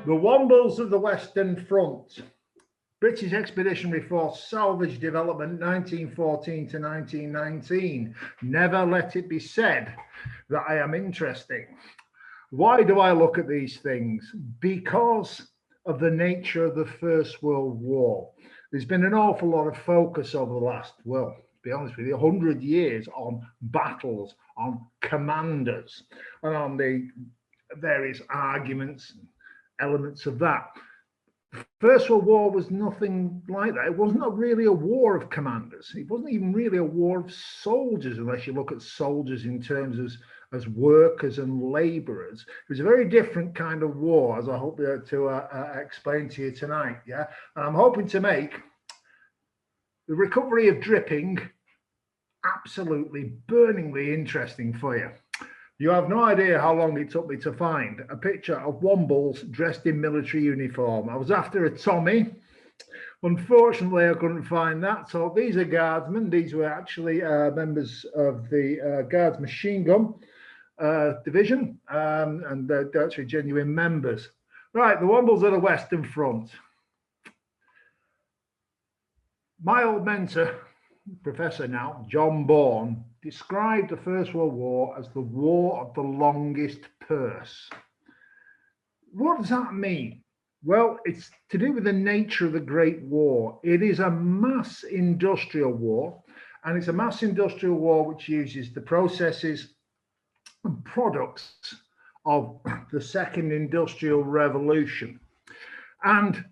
The Wombles of the Western Front. British Expeditionary Force Salvage Development 1914 to 1919. Never let it be said that I am interesting. Why do I look at these things? Because of the nature of the First World War. There's been an awful lot of focus over the last, well, to be honest with you, 100 years on battles, on commanders, and on the various arguments and elements of that. First World War was nothing like that. It wasn't really a war of commanders. It wasn't even really a war of soldiers, unless you look at soldiers in terms as workers and laborers. It was a very different kind of war, as I hope to explain to you tonight. Yeah, and I'm hoping to make the recovery of dripping absolutely burningly interesting for you. You have no idea how long it took me to find a picture of Wombles dressed in military uniform. I was after a Tommy. Unfortunately, I couldn't find that. So these are guardsmen. These were actually members of the Guards Machine Gun Division, and they're actually genuine members. Right, the Wombles of the Western Front. My old mentor, professor now, John Bourne, described the First World War as the war of the longest purse. What does that mean? Well, it's to do with the nature of the Great War. It is a mass industrial war, and it's a mass industrial war which uses the processes and products of the Second Industrial Revolution. And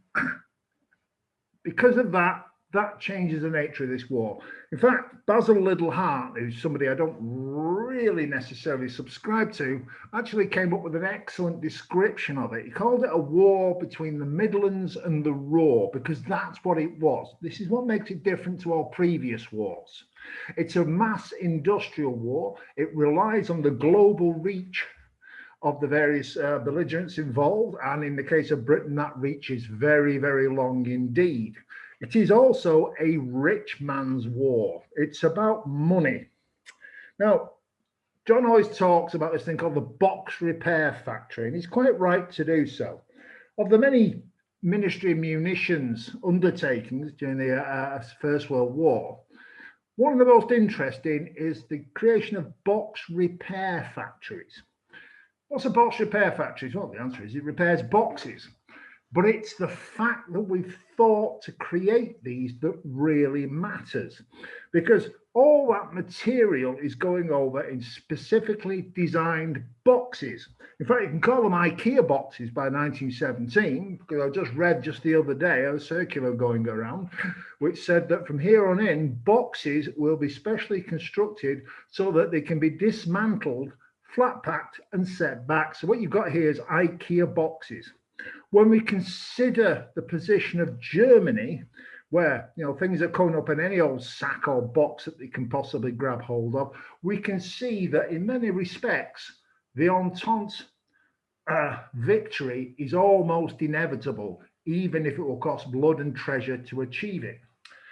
because of that, that changes the nature of this war. In fact, Basil Littlehart, who's somebody I don't really necessarily subscribe to, actually came up with an excellent description of it. He called it a war between the Midlands and the Ruhr, because that's what it was. This is what makes it different to our previous wars. It's a mass industrial war. It relies on the global reach of the various belligerents involved. And in the case of Britain, that reach is very, very long indeed. It is also a rich man's war. It's about money. Now, John always talks about this thing called the box repair factory, and he's quite right to do so. Of the many Ministry of Munitions undertakings during the First World War, one of the most interesting is the creation of box repair factories. What's a box repair factory? Well, the answer is it repairs boxes. But it's the fact that we've thought to create these that really matters, because all that material is going over in specifically designed boxes. In fact, you can call them IKEA boxes by 1917, because I just read just the other day a circular going around which said that from here on in, boxes will be specially constructed so that they can be dismantled, flat packed and set back. So what you've got here is IKEA boxes. When we consider the position of Germany, where things are coming up in any old sack or box that they can possibly grab hold of, we can see that in many respects, the Entente victory is almost inevitable, even if it will cost blood and treasure to achieve it.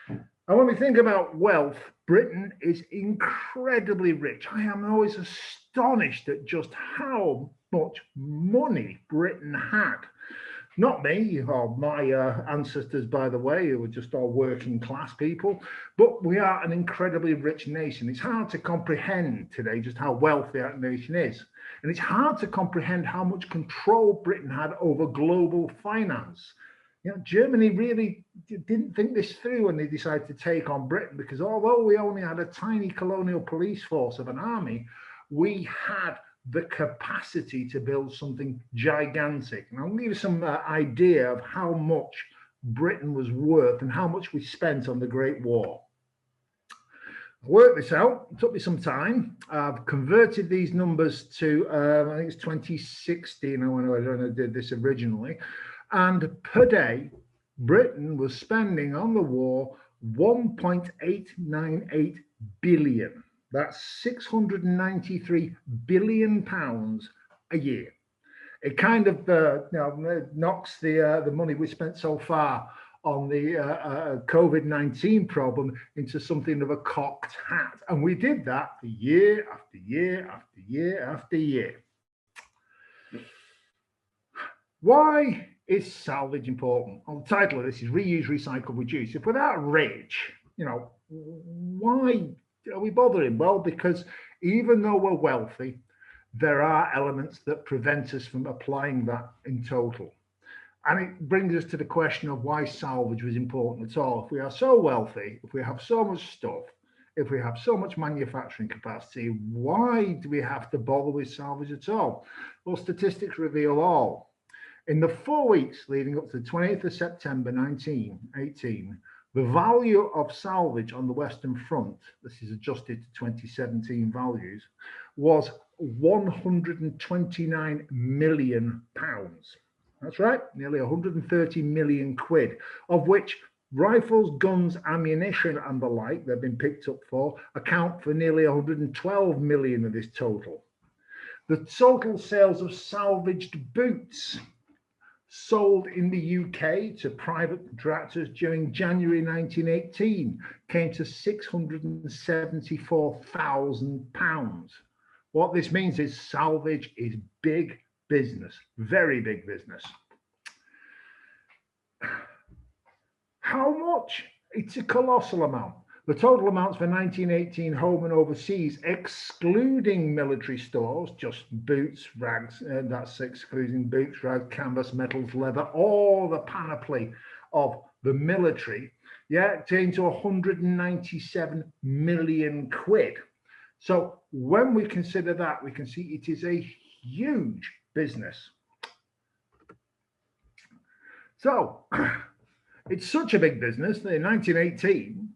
And when we think about wealth, Britain is incredibly rich. I am always astonished at just how much money Britain had. Not me or my ancestors, by the way, who were just all working class people, but we are an incredibly rich nation. It's hard to comprehend today just how wealthy that nation is. And it's hard to comprehend how much control Britain had over global finance. Germany really didn't think this through when they decided to take on Britain, because although we only had a tiny colonial police force of an army, we had the capacity to build something gigantic. And I'll give you some idea of how much Britain was worth and how much we spent on the Great War. I worked this out. It took me some time. I've converted these numbers to, I think it's 2016 when I did this originally. And per day, Britain was spending on the war 1.898 billion. That's 693 billion pounds a year. It kind of knocks the money we spent so far on the COVID-19 problem into something of a cocked hat. And we did that for year after year after year after year. Why is salvage important? Well, the title of this is Reuse, Recycle, Reduce. If we're that rich, why are we bothering? Well, because even though we're wealthy, there are elements that prevent us from applying that in total. And it brings us to the question of why salvage was important at all. If we are so wealthy, if we have so much stuff, if we have so much manufacturing capacity, why do we have to bother with salvage at all? Well, statistics reveal all. In the 4 weeks leading up to the 20th of September 1918, the value of salvage on the Western Front, this is adjusted to 2017 values, was £129 million. That's right, nearly 130 million quid, of which rifles, guns, ammunition, and the like they've been picked up for account for nearly 112 million of this total. The total sales of salvaged boots sold in the UK to private contractors during January 1918 came to £674,000. What this means is salvage is big business, very big business. How much? It's a colossal amount. The total amounts for 1918 home and overseas, excluding military stores, just boots, rags, that's excluding boots, rags, canvas, metals, leather, all the panoply of the military, came to 197 million quid. So when we consider that, we can see it is a huge business. So it's such a big business that in 1918,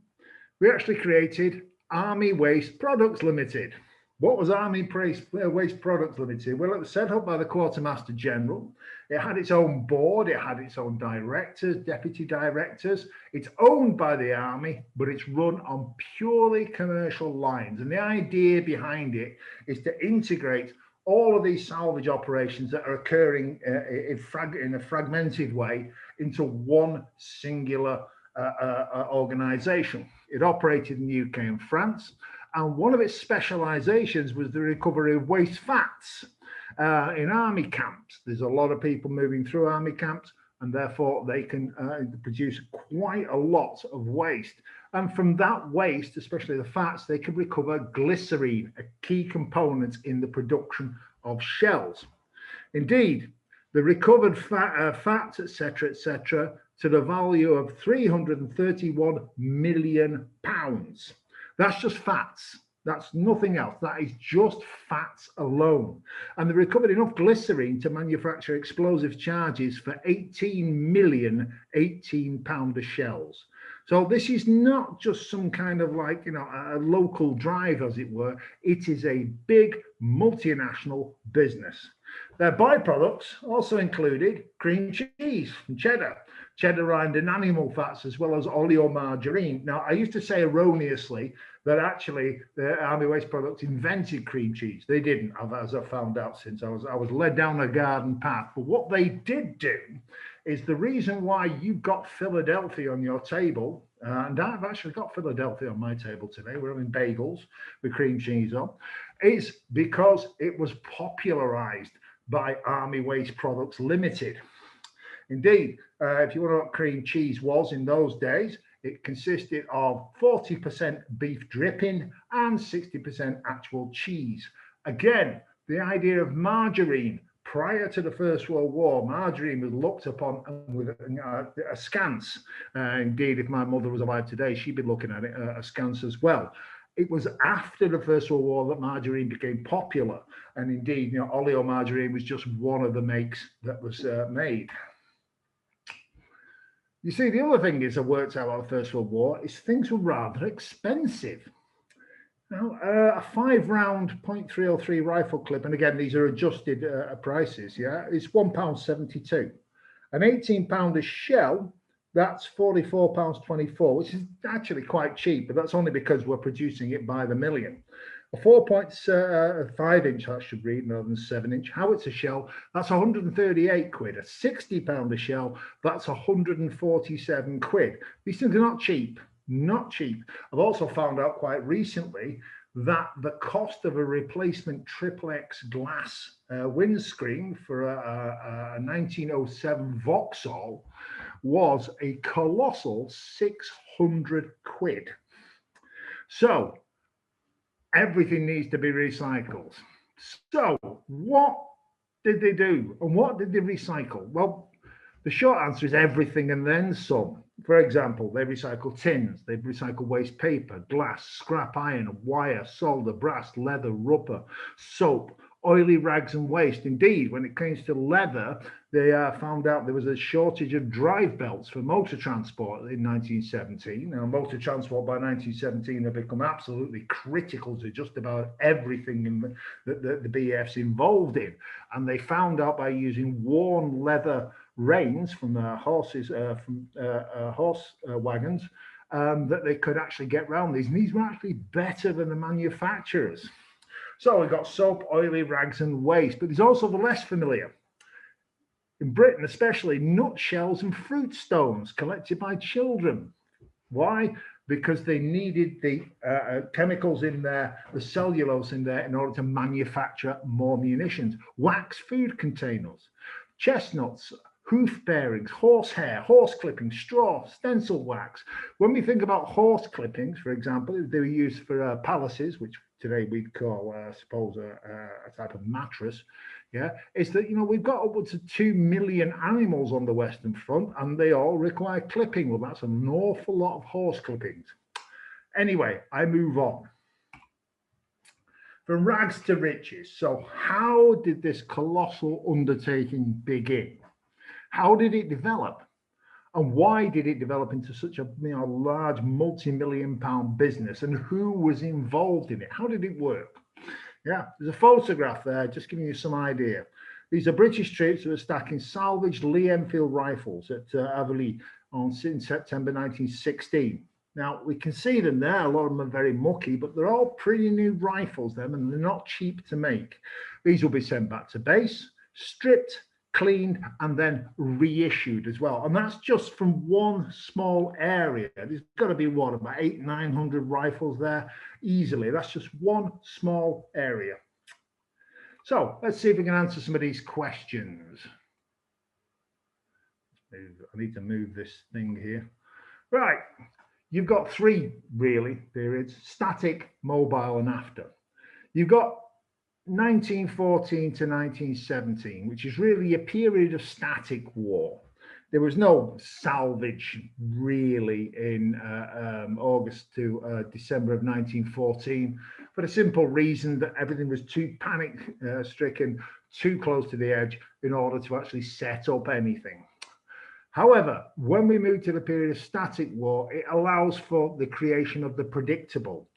we actually created Army Waste Products Limited. What was Army Waste Products Limited? Well, it was set up by the Quartermaster General. It had its own board. It had its own directors, deputy directors. It's owned by the Army, but it's run on purely commercial lines. And the idea behind it is to integrate all of these salvage operations that are occurring in a fragmented way into one singular organization. It operated in the UK and France, and one of its specializations was the recovery of waste fats in army camps. There's a lot of people moving through army camps, and therefore they can produce quite a lot of waste. And from that waste, especially the fats, they can recover glycerine, a key component in the production of shells. Indeed, the recovered fats, etc., to the value of £331 million. That's just fats. That's nothing else. That is just fats alone. And they recovered enough glycerine to manufacture explosive charges for 18 million 18-pounder shells. So this is not just some kind of like, a local drive, as it were. It is a big multinational business. Their byproducts also included cream cheese and cheddar rind and animal fats, as well as oleomargarine. Now, I used to say erroneously that actually the Army Waste Products invented cream cheese. They didn't, as I found out since I was led down a garden path. But what they did do is the reason why you've got Philadelphia on your table, and I've actually got Philadelphia on my table today, we're having bagels with cream cheese on, is because it was popularized by Army Waste Products Limited. Indeed, if you want to know what cream cheese was in those days, it consisted of 40% beef dripping and 60% actual cheese. Again, the idea of margarine. Prior to the First World War, margarine was looked upon with askance. Indeed, if my mother was alive today, she'd be looking at it askance as well. It was after the First World War that margarine became popular. And indeed, oleomargarine was just one of the makes that was made. You see, the other thing is I worked out about the First World War is things were rather expensive. Now, a 5-round .303 rifle clip, and again, these are adjusted prices, is £1.72. An 18-pounder shell, that's £44.24, which is actually quite cheap, but that's only because we're producing it by the million. A 4.5-inch, that should read, rather than 7-inch howitzer shell, that's 138 quid. A 60-pounder shell, that's 147 quid. These things are not cheap. Not cheap. I've also found out quite recently that the cost of a replacement triple X glass windscreen for a 1907 Vauxhall was a colossal 600 quid. So everything needs to be recycled. So what did they do? And what did they recycle? Well, the short answer is everything and then some. For example, they recycle tins, they recycle waste paper, glass, scrap iron, wire, solder, brass, leather, rubber, soap, oily rags and waste. Indeed, when it comes to leather, they found out there was a shortage of drive belts for motor transport in 1917. Now, motor transport by 1917 had become absolutely critical to just about everything in the BEF's involved in. And they found out by using worn leather reins from horse wagons that they could actually get around these. And these were actually better than the manufacturers. So we've got soap, oily rags and waste, but there's also the less familiar. In Britain, especially, nutshells and fruit stones collected by children. Why? Because they needed the chemicals in there, the cellulose in there, in order to manufacture more munitions. Wax food containers, chestnuts, hoof bearings, horsehair, horse clippings, straw, stencil wax. When we think about horse clippings, for example, they were used for palaces, which today we'd call, I suppose, a type of mattress. Yeah, is that, you know, we've got upwards of 2 million animals on the Western Front and they all require clipping. Well, that's an awful lot of horse clippings. Anyway, I move on. From rags to riches. So how did this colossal undertaking begin? How did it develop? And why did it develop into such a large multi-million-pound business? And who was involved in it? How did it work? Yeah, there's a photograph there, just giving you some idea. These are British troops who are stacking salvaged Lee Enfield rifles at Avonlea in September 1916. Now, we can see them there. A lot of them are very mucky, but they're all pretty new rifles, them, and they're not cheap to make. These will be sent back to base, stripped, cleaned, and then reissued as well. And that's just from one small area. There's got to be, what, about 800-900 rifles there easily. That's just one small area. So let's see if we can answer some of these questions. I need to move this thing here. Right, you've got three really periods: static, mobile, and after. You've got 1914 to 1917, which is really a period of static war. There was no salvage really in August to December of 1914, for the simple reason that everything was too panic-stricken, too close to the edge in order to actually set up anything. However, when we move to the period of static war, it allows for the creation of the predictable.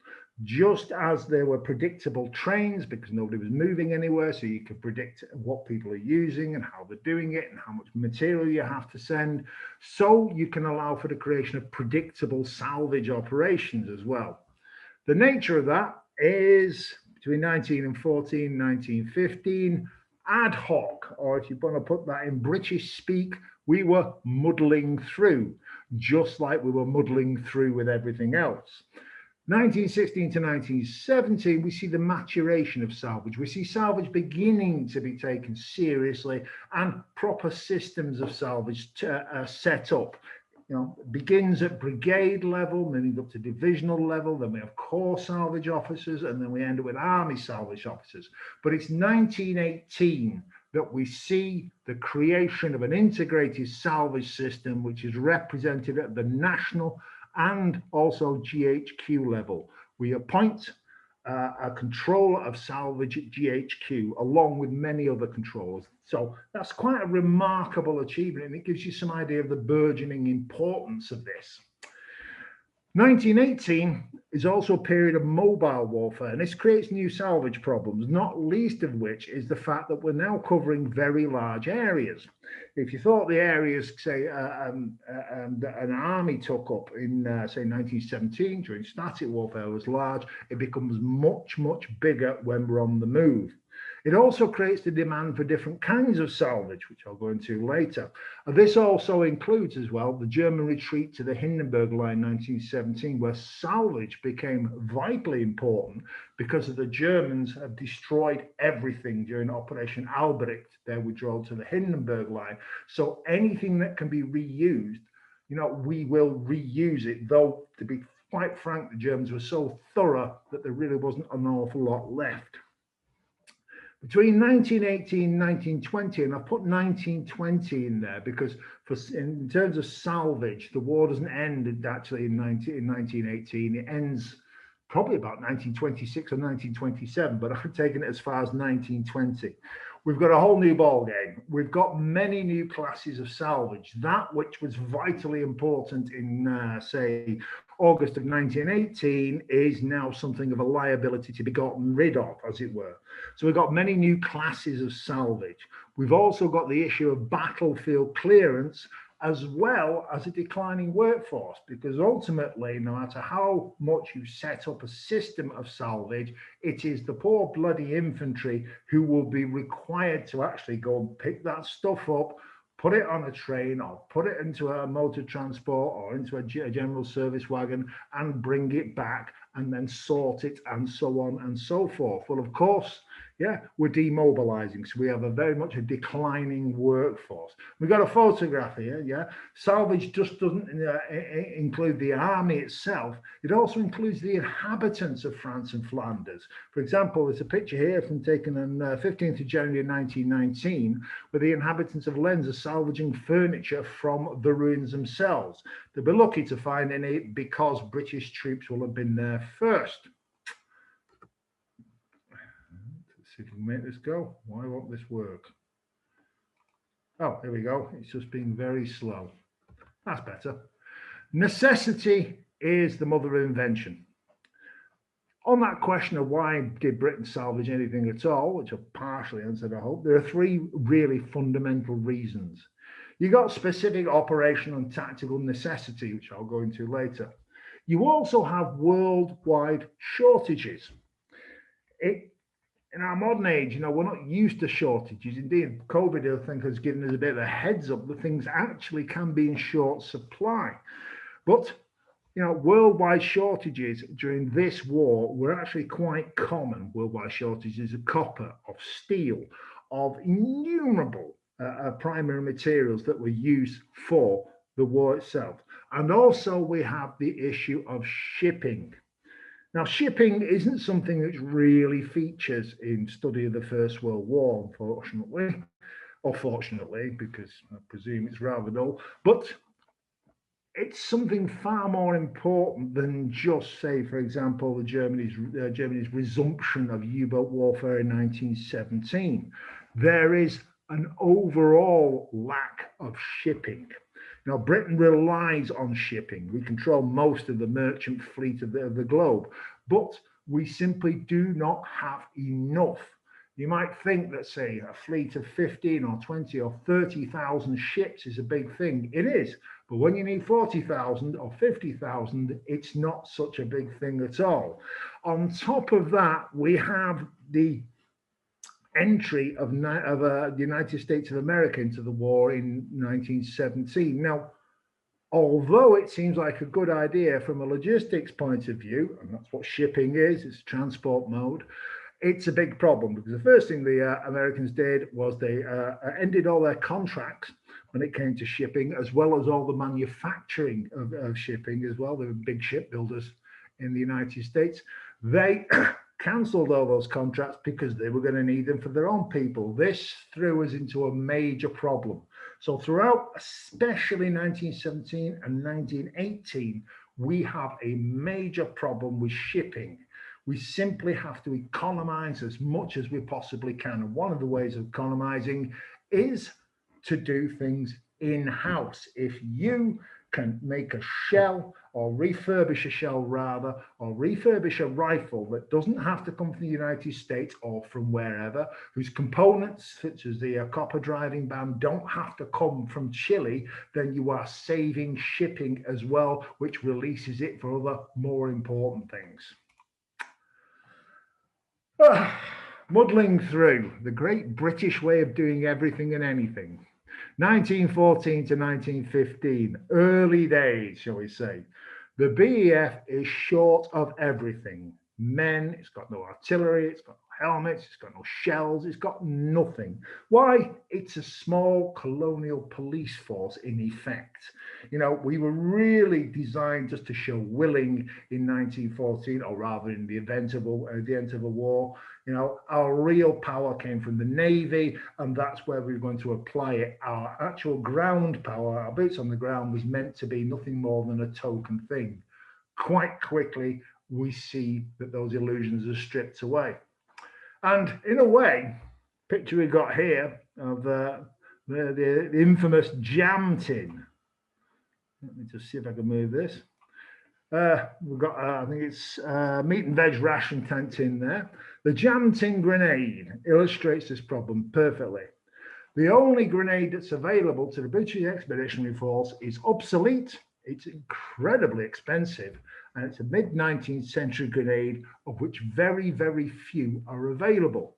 Just as there were predictable trains because nobody was moving anywhere, so you could predict what people are using and how they're doing it and how much material you have to send, so you can allow for the creation of predictable salvage operations as well. The nature of that is between 1914 and 1915, ad hoc, or if you want to put that in British speak, we were muddling through, just like we were muddling through with everything else. 1916 to 1917, we see the maturation of salvage. We see salvage beginning to be taken seriously and proper systems of salvage set up. You know, begins at brigade level, moving up to divisional level, then we have corps salvage officers, and then we end up with army salvage officers. But it's 1918 that we see the creation of an integrated salvage system, which is represented at the national and also GHQ level. We appoint a controller of salvage at GHQ, along with many other controllers. So that's quite a remarkable achievement, and it gives you some idea of the burgeoning importance of this. 1918 is also a period of mobile warfare, and this creates new salvage problems, not least of which is the fact that we're now covering very large areas. If you thought the areas, say, an army took up in, say, 1917 during static warfare was large, it becomes much, much bigger when we're on the move. It also creates the demand for different kinds of salvage, which I'll go into later. This also includes as well the German retreat to the Hindenburg Line 1917, where salvage became vitally important because of the Germans had destroyed everything during Operation Albrecht, their withdrawal to the Hindenburg Line. So anything that can be reused, we will reuse it, though to be quite frank, the Germans were so thorough that there really wasn't an awful lot left. Between 1918 and 1920, and I put 1920 in there because in terms of salvage, the war doesn't end actually in 1918. It ends probably about 1926 or 1927, but I've taken it as far as 1920. We've got a whole new ball game. We've got many new classes of salvage. That which was vitally important in, say, August of 1918 is now something of a liability to be gotten rid of, as it were. So we've got many new classes of salvage. We've also got the issue of battlefield clearance, as well as a declining workforce, because ultimately, no matter how much you set up a system of salvage, it is the poor bloody infantry who will be required to actually go and pick that stuff up, put it on a train or put it into a motor transport or into a general service wagon and bring it back and then sort it and so on and so forth. Well, of course, yeah, we're demobilizing. So we have a very much a declining workforce. We've got a photograph here, yeah. Salvage just doesn't include the army itself. It also includes the inhabitants of France and Flanders. For example, there's a picture here from taken on 15th of January 1919, where the inhabitants of Lens are salvaging furniture from the ruins themselves. They'll be lucky to find any because British troops will have been there first. See if we can make this go. Why won't this work? Oh, here we go. It's just being very slow. That's better. Necessity is the mother of invention. On that question of why did Britain salvage anything at all, which I've partially answered, I hope, there are three really fundamental reasons. You got specific operational and tactical necessity, which I'll go into later. You also have worldwide shortages. In our modern age, we're not used to shortages. Indeed, COVID, I think, has given us a bit of a heads up that things actually can be in short supply. But, worldwide shortages during this war were actually quite common. Worldwide shortages of copper, of steel, of innumerable primary materials that were used for the war itself. And also we have the issue of shipping. Now, shipping isn't something that really features in study of the First World War, unfortunately, or fortunately, because I presume it's rather dull, but it's something far more important than just, say, for example, Germany's resumption of U-boat warfare in 1917. There is an overall lack of shipping. Britain relies on shipping. We control most of the merchant fleet of the globe, but we simply do not have enough. You might think that, say, a fleet of 15 or 20 or 30,000 ships is a big thing. It is, but when you need 40,000 or 50,000, it's not such a big thing at all. On top of that, we have the entry of the United States of America into the war in 1917. Now, although it seems like a good idea from a logistics point of view, and that's what shipping is, it's a transport mode, it's a big problem because the first thing the Americans did was they ended all their contracts when it came to shipping, as well as all the manufacturing of shipping as well. They were big shipbuilders in the United States. They cancelled all those contracts because they were going to need them for their own people. This threw us into a major problem. So throughout, especially 1917 and 1918, we have a major problem with shipping. We simply have to economize as much as we possibly can. And one of the ways of economizing is to do things in-house. If you can make a shell or refurbish a shell rather, or refurbish a rifle that doesn't have to come from the United States or from wherever, whose components, such as the copper driving band, don't have to come from Chile, then you are saving shipping as well, which releases it for other more important things. Muddling through the great British way of doing everything and anything. 1914 to 1915, early days, shall we say. The BEF is short of everything. Men, it's got no artillery, it's got no helmets, it's got no shells, it's got nothing. Why? It's a small colonial police force in effect. You know, we were really designed just to show willing in 1914, or rather in the event of a war. You know, our real power came from the Navy, and that's where we were going to apply it. Our actual ground power, our boots on the ground, was meant to be nothing more than a token thing. Quite quickly, we see that those illusions are stripped away. And in a way, picture we got here of the infamous jam tin. Let me just see if I can move this. We've got, I think it's meat and veg ration tin there. The jam tin grenade illustrates this problem perfectly. The only grenade that's available to the British Expeditionary Force is obsolete, it's incredibly expensive, and it's a mid-19th century grenade of which very, very few are available.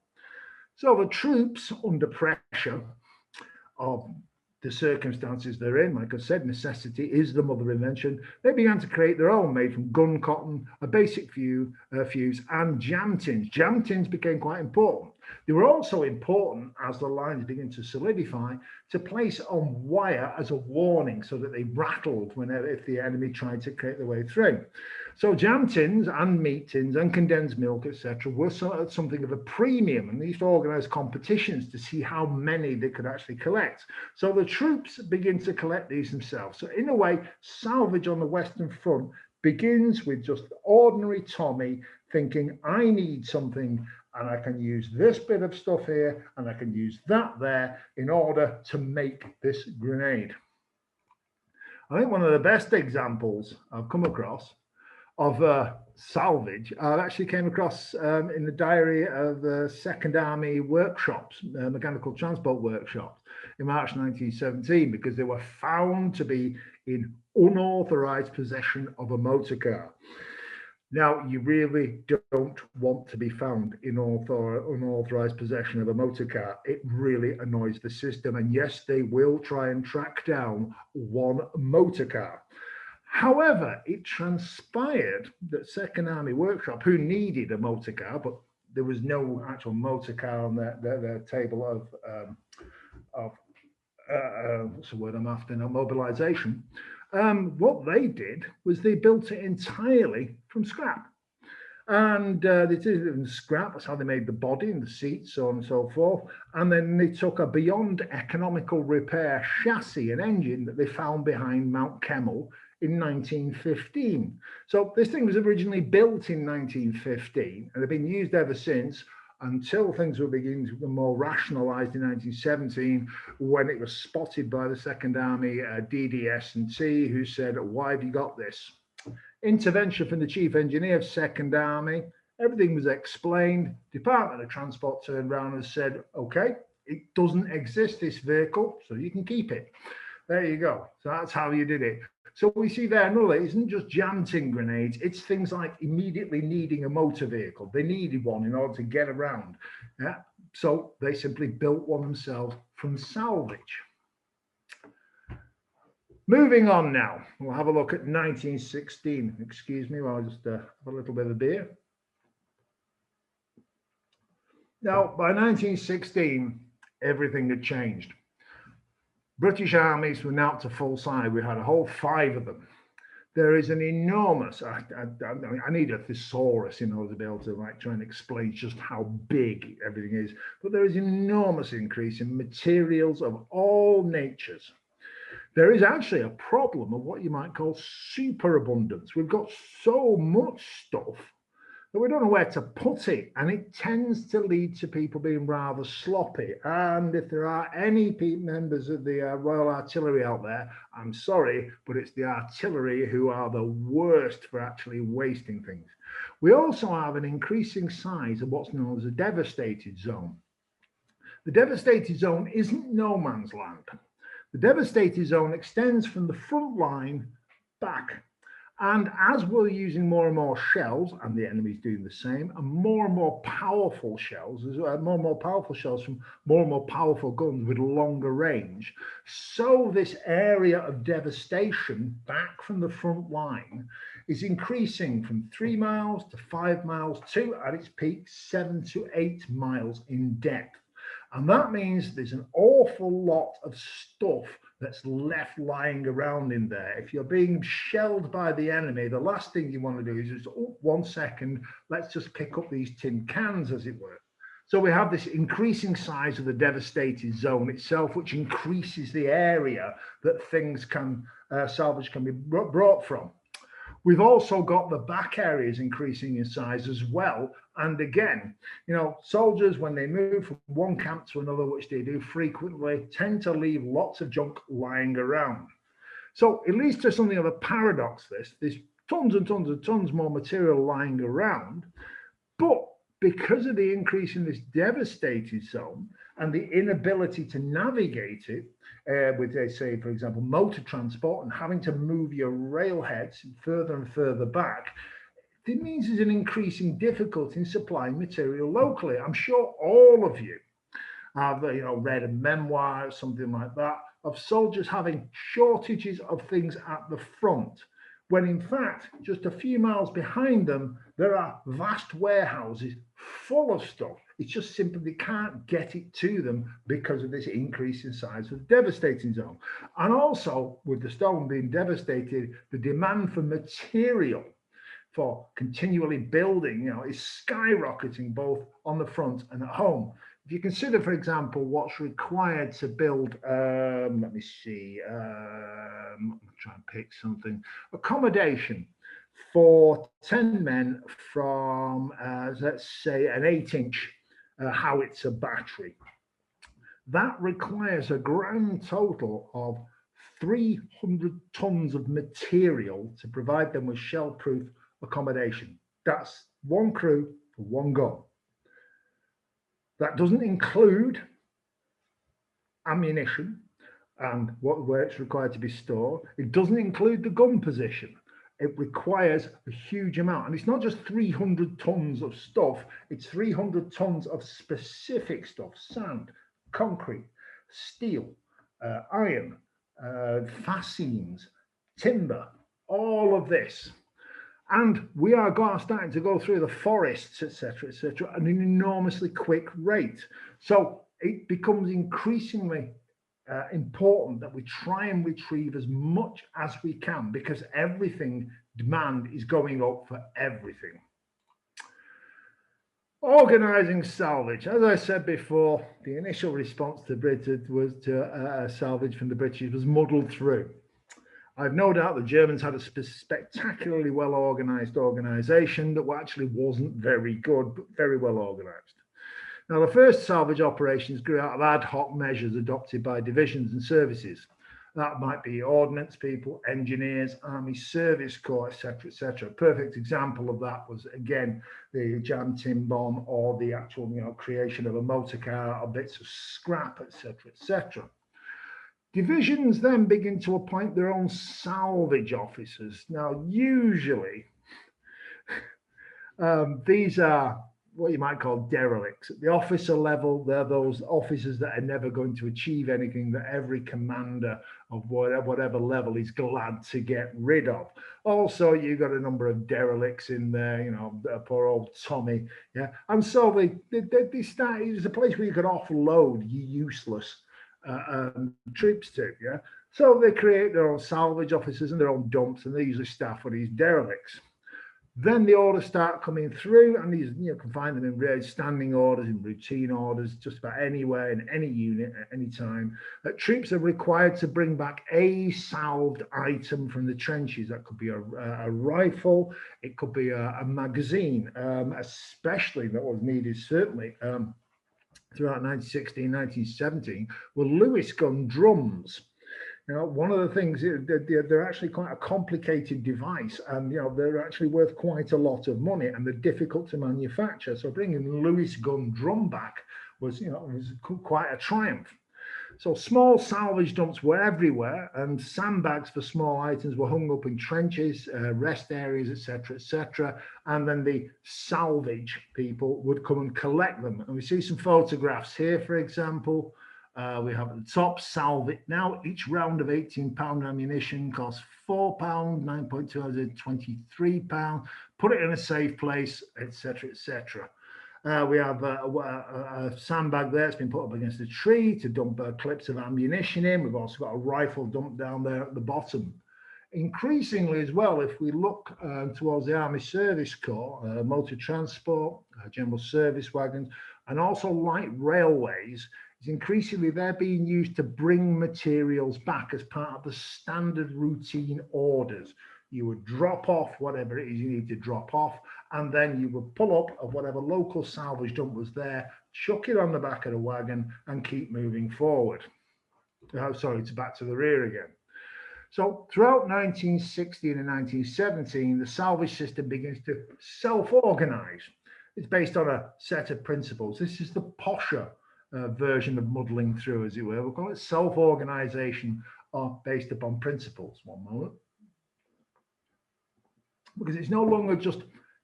So the troops, under pressure of the circumstances they're in, like I said, necessity is the mother of invention. They began to create their own, made from gun cotton, a basic fuse, and jam tins. Jam tins became quite important. They were also important, as the lines began to solidify, to place on wire as a warning so that they rattled whenever if the enemy tried to create their way through. So jam tins and meat tins and condensed milk, etc., were something of a premium, and they used to organize competitions to see how many they could actually collect. So the troops begin to collect these themselves. So in a way, salvage on the Western Front begins with just ordinary Tommy thinking, I need something, and I can use this bit of stuff here, and I can use that there in order to make this grenade. I think one of the best examples I've come across of salvage, I actually came across in the diary of the Second Army workshops, mechanical transport workshops in March 1917, because they were found to be in unauthorized possession of a motor car. Now, you really don't want to be found in unauthorized possession of a motor car. It really annoys the system. And yes, they will try and track down one motor car. However, it transpired that Second Army Workshop, who needed a motor car, but there was no actual motor car on their table of what's the word I'm after now, mobilization. What they did was they built it entirely from scrap. And they did it in scrap. That's how they made the body and the seats, so on and so forth. And then they took a beyond economical repair chassis and engine that they found behind Mount Kemmel in 1915. So this thing was originally built in 1915 and they've been used ever since, until things were beginning to become more rationalized in 1917, when it was spotted by the Second Army DDS&T, who said, why have you got this? Intervention from the chief engineer of Second Army. Everything was explained. Department of Transport turned around and said, okay, it doesn't exist, this vehicle, so you can keep it. There you go. So that's how you did it. So we see there, no, it isn't just jam tin grenades. It's things like immediately needing a motor vehicle. They needed one in order to get around. Yeah. So they simply built one themselves from salvage. Moving on now, we'll have a look at 1916. Excuse me while I just have a little bit of beer. Now, by 1916, everything had changed. British armies were now to full size. We had a whole 5 of them. There is an enormous, I need a thesaurus in order to be able to try and explain just how big everything is, but there is an enormous increase in materials of all natures. There is actually a problem of what you might call superabundance. We've got so much stuff that we don't know where to put it, and it tends to lead to people being rather sloppy. And if there are any members of the Royal Artillery out there, I'm sorry, but it's the artillery who are the worst for actually wasting things. We also have an increasing size of what's known as a devastated zone. The devastated zone isn't no man's land. The devastated zone extends from the front line back. And as we're using more and more shells, and the enemy's doing the same, and more powerful shells, more and more powerful shells from more and more powerful guns with longer range, so this area of devastation back from the front line is increasing from 3 miles to 5 miles to, at its peak, 7 to 8 miles in depth. And that means there's an awful lot of stuff that's left lying around in there. If you're being shelled by the enemy, the last thing you want to do is just, oh, 1 second, let's just pick up these tin cans, as it were. So we have this increasing size of the devastated zone itself, which increases the area that things can, salvage can be brought from. We've also got the back areas increasing in size as well. And again, you know, soldiers, when they move from one camp to another, which they do frequently, tend to leave lots of junk lying around. So it leads to something of a paradox, this. There's tons and tons and tons more material lying around, but because of the increase in this devastated zone and the inability to navigate it, with, say, for example, motor transport and having to move your railheads further and further back, it means there's an increasing difficulty in supplying material locally. I'm sure all of you have, you know, read a memoir or something like that of soldiers having shortages of things at the front, when in fact, just a few miles behind them, there are vast warehouses full of stuff. It's just simply they can't get it to them because of this increase in size of the devastating zone. And also, with the stone being devastated, the demand for material for continually building, you know, is skyrocketing both on the front and at home. If you consider, for example, what's required to build, let me see, I'm trying to pick something, accommodation for 10 men from, let's say, an 8-inch howitzer battery. That requires a grand total of 300 tons of material to provide them with shell-proof accommodation. That's one crew for one gun. That doesn't include ammunition and where it's required to be stored. It doesn't include the gun position. It requires a huge amount. And it's not just 300 tons of stuff, it's 300 tons of specific stuff: sand, concrete, steel, iron, fascines, timber, all of this. And we are starting to go through the forests, etc., at an enormously quick rate. So it becomes increasingly important that we try and retrieve as much as we can, because demand is going up for everything. Organising salvage. As I said before, the initial response to salvage from the British was muddled through. I've no doubt the Germans had a spectacularly well-organised organisation that actually wasn't very good, but very well organised. Now, the first salvage operations grew out of ad hoc measures adopted by divisions and services. That might be ordnance people, engineers, army service corps, etc., etc. A perfect example of that was, again, the jam tin bomb, or the actual, you know, creation of a motor car or bits of scrap, etc., etc. Divisions then begin to appoint their own salvage officers. Now, usually, these are what you might call derelicts. At the officer level, they're those officers that are never going to achieve anything that every commander of whatever level is glad to get rid of. Also, you've got a number of derelicts in there, you know, poor old Tommy. Yeah. And so they start, it's a place where you could offload your useless troops to, yeah. So they create their own salvage officers and their own dumps, and they usually staff with these derelicts. Then the orders start coming through, and these, you can find them in standing orders, in routine orders, just about anywhere in any unit at any time. Troops are required to bring back a salved item from the trenches. That could be a rifle, it could be a magazine, especially that was needed certainly throughout 1916, 1917, were Lewis gun drums. You know, one of the things, they're actually quite a complicated device, and, you know, they're actually worth quite a lot of money, and they're difficult to manufacture. So bringing Lewis gun drum back was, you know, was quite a triumph. So small salvage dumps were everywhere, and sandbags for small items were hung up in trenches, rest areas, etc., etc. And then the salvage people would come and collect them. And we see some photographs here, for example. We have at the top salvage. Now, each round of 18-pound ammunition costs £4, 9.2 ounces, £23. Put it in a safe place, etc., etc. We have a sandbag there. It's been put up against a tree to dump clips of ammunition in. We've also got a rifle dump down there at the bottom. Increasingly as well, if we look towards the Army Service Corps, motor transport, general service wagons, and also light railways, is increasingly they're being used to bring materials back as part of the standard routine orders. You would drop off whatever it is you need to drop off, and then you would pull up of whatever local salvage dump was there, chuck it on the back of the wagon, and keep moving forward. Oh, sorry, it's back to the rear again. So throughout 1916 and 1917, the salvage system begins to self-organize. It's based on a set of principles. This is the posher version of muddling through, as it were. We'll call it self-organization based upon principles. One moment. Because it's no longer just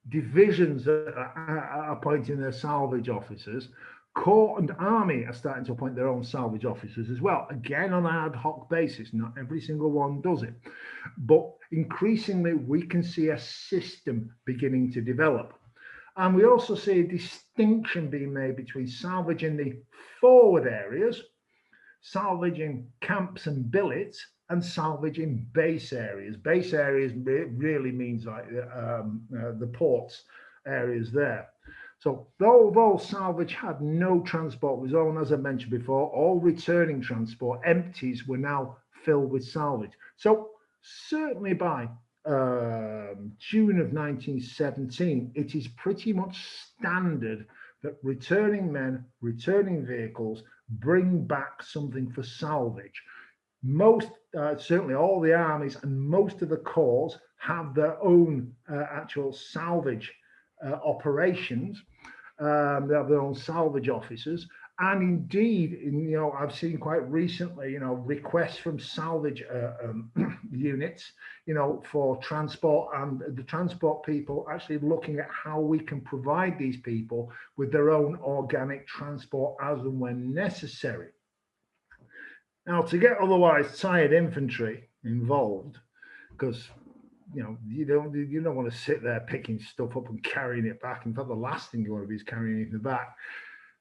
divisions that are appointing their salvage officers. Corps and Army are starting to appoint their own salvage officers as well, again on an ad hoc basis. Not every single one does it, but increasingly we can see a system beginning to develop. And we also see a distinction being made between salvage in the forward areas, salvage in camps and billets, and salvage in base areas. Base areas really means like the ports areas there. So although salvage had no transport of its own, as I mentioned before, all returning transport, empties, were now filled with salvage. So certainly by June of 1917, it is pretty much standard that returning men, returning vehicles bring back something for salvage. Most, certainly all the armies and most of the corps have their own actual salvage operations. They have their own salvage officers, and indeed, I've seen quite recently, requests from salvage units, for transport, and the transport people actually looking at how we can provide these people with their own organic transport as and when necessary. Now, to get otherwise tired infantry involved, because you don't want to sit there picking stuff up and carrying it back. In fact, the last thing you want to be is carrying it back.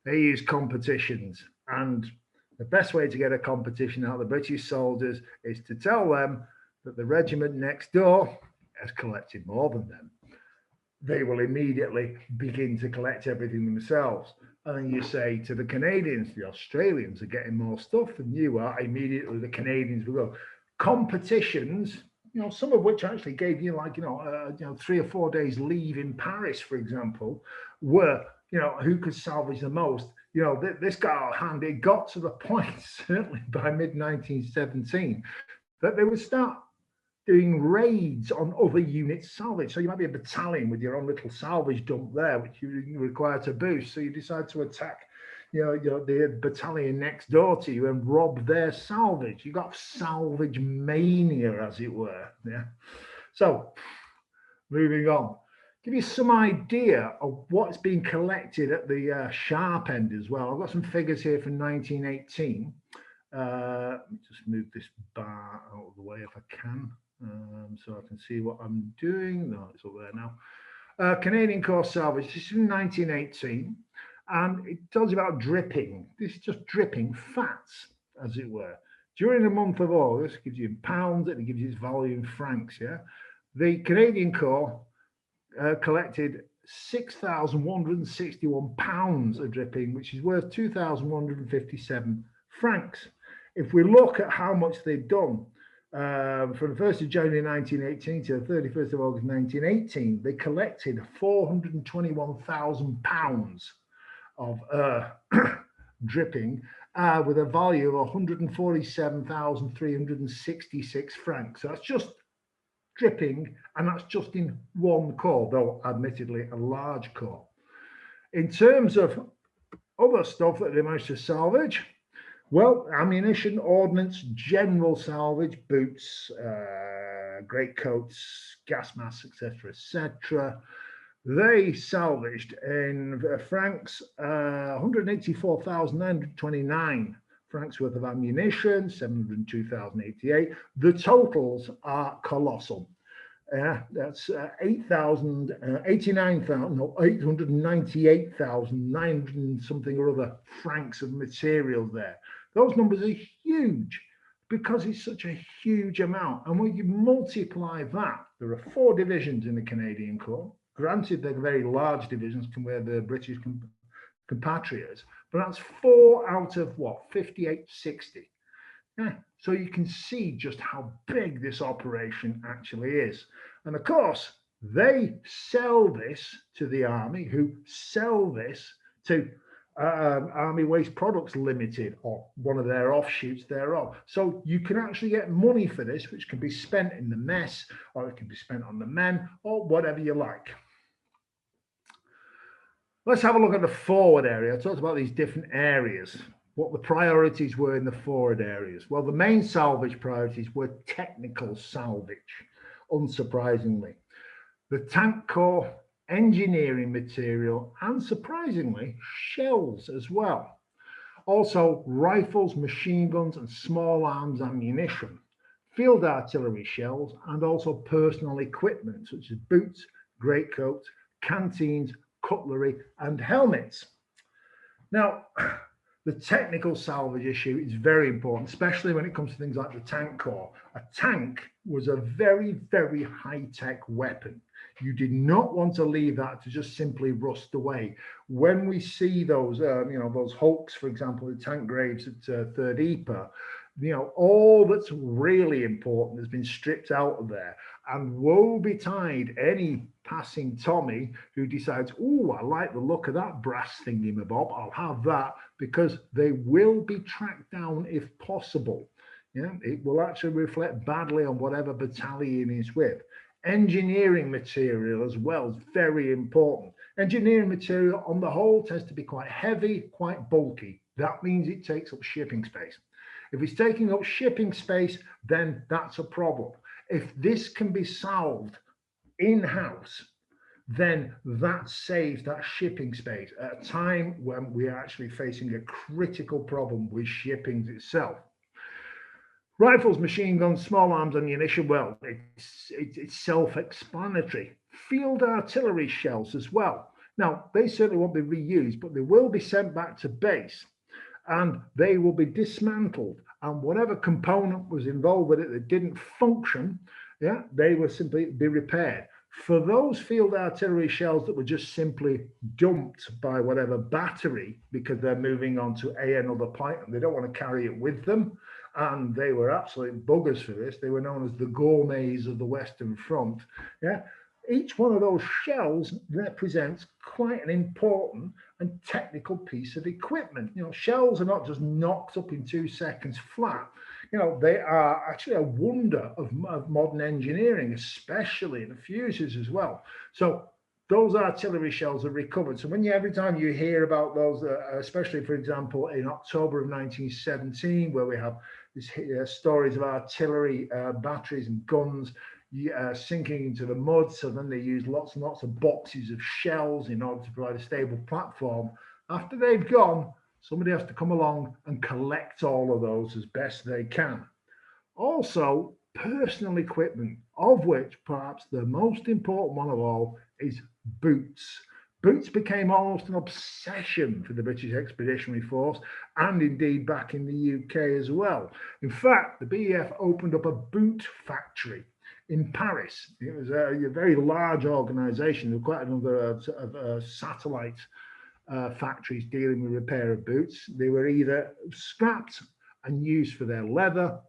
They use competitions, and the best way to get a competition out of the British soldiers is to tell them that the regiment next door has collected more than them. They will immediately begin to collect everything themselves. And then you say to the Canadians, the Australians are getting more stuff than you are. Immediately the Canadians will go. Competitions, some of which actually gave you 3 or 4 days leave in Paris, for example, were, who could salvage the most. This got out of hand. It got to the point, certainly by mid-1917, that they would start doing raids on other units' salvage. So you might be a battalion with your own little salvage dump there, which you require to boost. So you decide to attack, the battalion next door to you and rob their salvage. You got salvage mania, as it were. Yeah. So moving on, give you some idea of what's being collected at the sharp end as well. I've got some figures here from 1918. Let me just move this bar out of the way if I can. So I can see what I'm doing. No, it's up there now. Canadian Corps Salvage. This is from 1918, and it tells you about dripping. This is just dripping fats, as it were. During the month of August, it gives you in pounds and it gives you its value in francs. Yeah, the Canadian Corps collected 6,161 pounds of dripping, which is worth 2,157 francs. If we look at how much they've done, from the 1st of January 1918 to the 31st of August 1918, they collected 421,000 pounds of dripping with a value of 147,366 francs. So that's just dripping, and that's just in one corps, though admittedly a large corps. In terms of other stuff that they managed to salvage, Well, ammunition, ordnance, general salvage, boots, greatcoats, gas masks, etc., etc. They salvaged in francs 184,929 francs worth of ammunition, 702,088. The totals are colossal. That's 8,000, 89,000, no, 898,900 something or other francs of material there. Those numbers are huge because it's such a huge amount. And when you multiply that, there are 4 divisions in the Canadian Corps. Granted, they're very large divisions compared to the British compatriots, but that's 4 out of what, 58, 60. Yeah. So you can see just how big this operation actually is. And of course, they sell this to the army, who sell this to Army Waste Products Limited, or one of their offshoots thereof. So you can actually get money for this, which can be spent in the mess, or it can be spent on the men, or whatever you like. Let's have a look at the forward area. I talked about these different areas, what the priorities were in the forward areas. Well, the main salvage priorities were technical salvage, unsurprisingly. The tank corps, engineering material, and surprisingly, shells as well. Also, rifles, machine guns, and small arms ammunition, field artillery shells, and also personal equipment such as boots, greatcoats, canteens, cutlery, and helmets. Now, the technical salvage issue is very important, especially when it comes to things like the tank corps. A tank was a very, very high-tech weapon. You did not want to leave that to just simply rust away. When we see those, those hulks, for example, the tank graves at 3rd EPA, all that's really important has been stripped out of there. And woe betide any passing Tommy who decides, oh, I like the look of that brass thingy-mabob, I'll have that, because they will be tracked down if possible. Yeah, it will actually reflect badly on whatever battalion is with. Engineering material as well is very important. Engineering material on the whole tends to be quite heavy, quite bulky. That means it takes up shipping space. If it's taking up shipping space, then that's a problem. If this can be solved in-house, then that saves that shipping space at a time when we are actually facing a critical problem with shipping itself. Rifles, machine guns, small arms ammunition, well, it's self-explanatory. Field artillery shells as well. Now, they certainly won't be reused, but they will be sent back to base and they will be dismantled. And whatever component was involved with it that didn't function, yeah, they will simply be repaired. For those field artillery shells that were just simply dumped by whatever battery because they're moving on to another point and they don't want to carry it with them, and they were absolute buggers for this. They were known as the gourmets of the Western Front. Yeah, each one of those shells represents quite an important and technical piece of equipment. Shells are not just knocked up in 2 seconds flat. They are actually a wonder of modern engineering, especially the fuses as well. So those artillery shells are recovered. So every time you hear about those, especially, for example, in October of 1917, where we have these stories of artillery batteries and guns sinking into the mud, so then they use lots and lots of boxes of shells in order to provide a stable platform. After they've gone, somebody has to come along and collect all of those as best they can. Also, personal equipment, of which perhaps the most important one of all is boots. Boots became almost an obsession for the British Expeditionary Force and indeed back in the UK as well. In fact, the BEF opened up a boot factory in Paris. It was a very large organisation. There were quite a number of satellite factories dealing with repair of boots. They were either scrapped and used for their leather,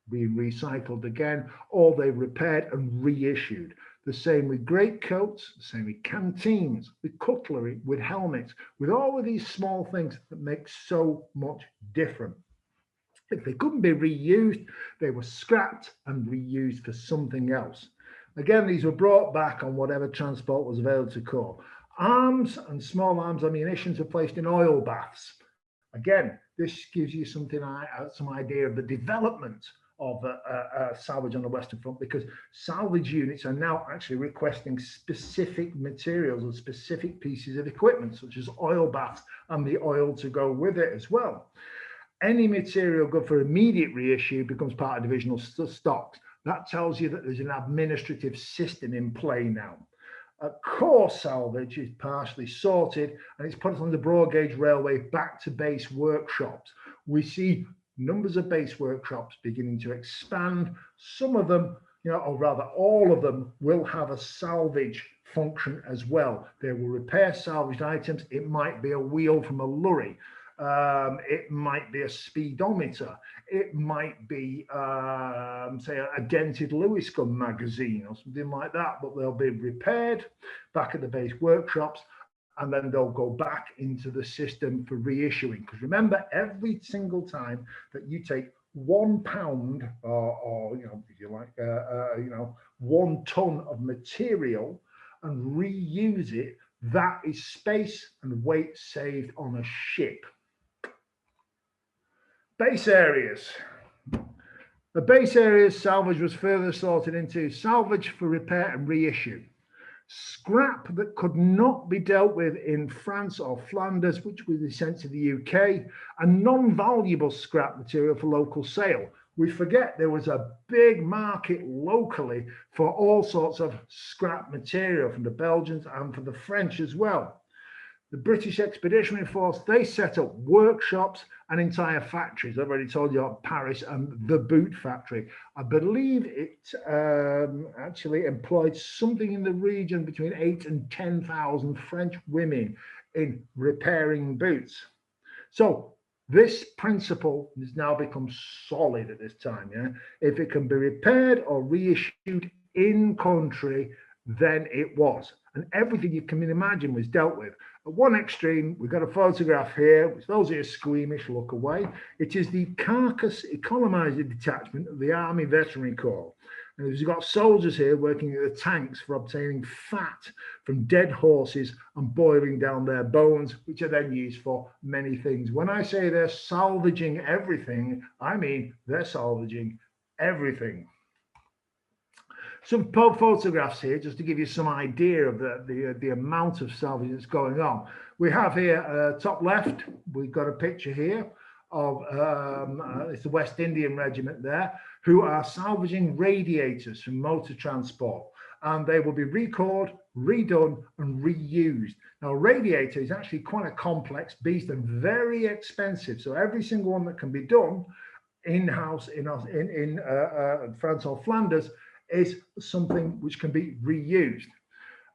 being recycled again, or they repaired and reissued. The same with greatcoats, the same with canteens, with cutlery, with helmets, with all of these small things that make so much difference. If they couldn't be reused, they were scrapped and reused for something else. Again, these were brought back on whatever transport was available to Corps. Arms and small arms ammunition are placed in oil baths. Again, This gives you something, some idea of the development of salvage on the Western Front, because salvage units are now actually requesting specific materials and specific pieces of equipment, such as oil baths and the oil to go with it as well. Any material good for immediate reissue becomes part of divisional stocks. That tells you that there's an administrative system in play now. Core salvage is partially sorted and it's put on the broad gauge railway back to base workshops. We see numbers of base workshops beginning to expand. Some of them, or rather all of them, will have a salvage function as well. They will repair salvaged items. It might be a wheel from a lorry. It might be a speedometer. It might be, say, a dented Lewis gun magazine or something like that, but they'll be repaired back at the base workshops, and then they'll go back into the system for reissuing. Because remember, every single time that you take 1 pound or if you like, 1 ton of material and reuse it, that is space and weight saved on a ship. Base areas. The base areas salvage was further sorted into salvage for repair and reissue. Scrap that could not be dealt with in France or Flanders, which was sent to the UK, and non-valuable scrap material for local sale. We forget there was a big market locally for all sorts of scrap material from the Belgians and for the French as well. The British Expeditionary Force, they set up workshops and entire factories. I've already told you about Paris and the boot factory. I believe it actually employed something in the region between 8,000 and 10,000 French women in repairing boots. So this principle has now become solid at this time. Yeah? If it can be repaired or reissued in country, then it was. And everything you can imagine was dealt with. At one extreme, we've got a photograph here, which those who are squeamish look away. It is the carcass economizer detachment of the Army Veterinary Corps. And we've got soldiers here working at the tanks for obtaining fat from dead horses and boiling down their bones, which are then used for many things. When I say they're salvaging everything, I mean they're salvaging everything. Some photographs here, just to give you some idea of the amount of salvage that's going on. We have here, top left, we've got a picture here of, it's the West Indian Regiment there, who are salvaging radiators from motor transport. And they will be restored, redone, and reused. Now, a radiator is actually quite a complex beast and very expensive. So every single one that can be done in-house in France or Flanders is something which can be reused.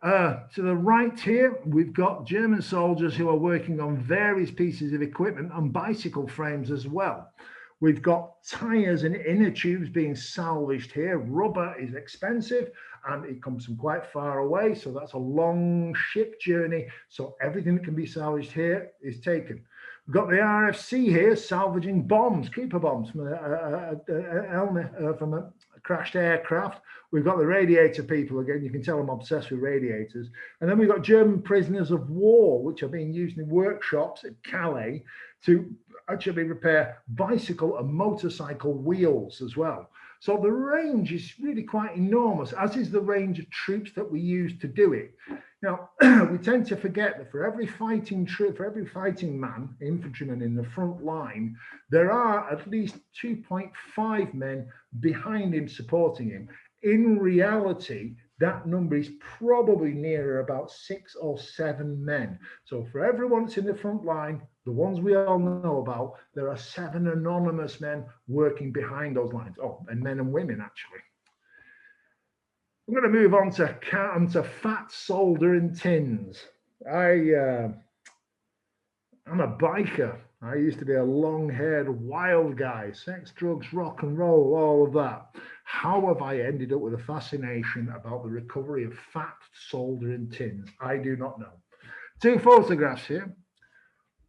To the right here, we've got German soldiers who are working on various pieces of equipment and bicycle frames as well. We've got tires and inner tubes being salvaged here. Rubber is expensive and it comes from quite far away, so that's a long ship journey. So everything that can be salvaged here is taken. We've got the RFC here salvaging bombs, Cooper bombs from a crashed aircraft. We've got the radiator people again. You can tell I'm obsessed with radiators. And then we've got German prisoners of war, which are being used in workshops at Calais to actually repair bicycle and motorcycle wheels as well. So the range is really quite enormous, as is the range of troops that we use to do it. Now, we tend to forget that for every fighting troop, for every fighting man, infantryman in the front line, there are at least 2.5 men behind him supporting him. In reality, that number is probably nearer about 6 or 7 men. So for everyone that's in the front line, the ones we all know about, there are 7 anonymous men working behind those lines. Oh, and men and women, actually. I'm going to move on to fat soldering tins. I'm a biker. I used to be a long-haired wild guy, sex, drugs, rock and roll, all of that. How have I ended up with a fascination about the recovery of fat soldering tins? I do not know. 2 photographs here,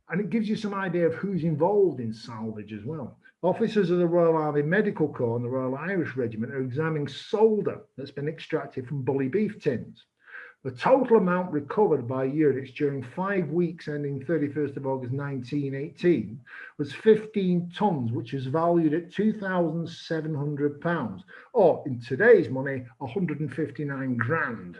and it gives you some idea of who's involved in salvage as well. Officers of the Royal Army Medical Corps and the Royal Irish Regiment are examining solder that's been extracted from bully beef tins. The total amount recovered by units during 5 weeks ending 31st of August 1918 was 15 tons, which is valued at £2,700, or in today's money, 159 grand.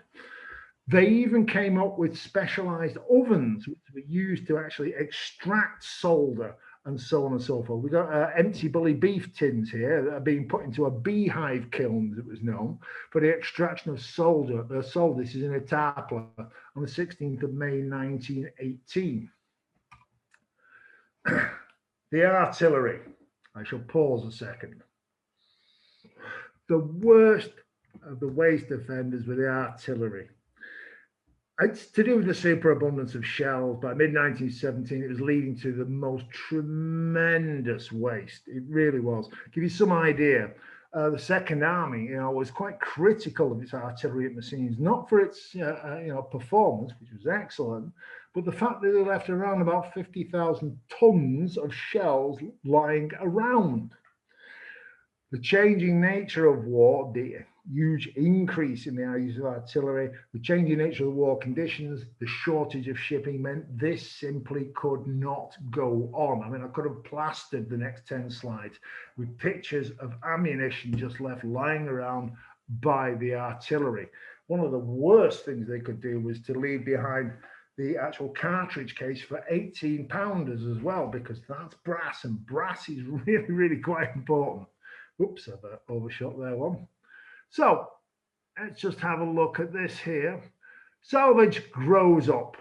They even came up with specialized ovens which were used to actually extract solder and so on and so forth. We've got empty bully beef tins here that are being put into a beehive kiln, as it was known, for the extraction of solder. This is in Etapla on the 16th of May 1918. The artillery. I shall pause a second. The worst of the waste offenders were the artillery. It's to do with the superabundance of shells. By mid-1917, it was leading to the most tremendous waste. It really was. Give you some idea, the Second Army, was quite critical of its artillery at Messines, not for its, performance, which was excellent, but the fact that they left around about 50,000 tons of shells lying around. The changing nature of war, the huge increase in the use of artillery, the changing nature of the war conditions, the shortage of shipping meant this simply could not go on. I mean, I could have plastered the next 10 slides with pictures of ammunition just left lying around by the artillery. One of the worst things they could do was to leave behind the actual cartridge case for 18 pounders as well, because that's brass, and brass is really, really quite important. Oops, I've overshot there one. So let's just have a look at this here. Salvage grows up.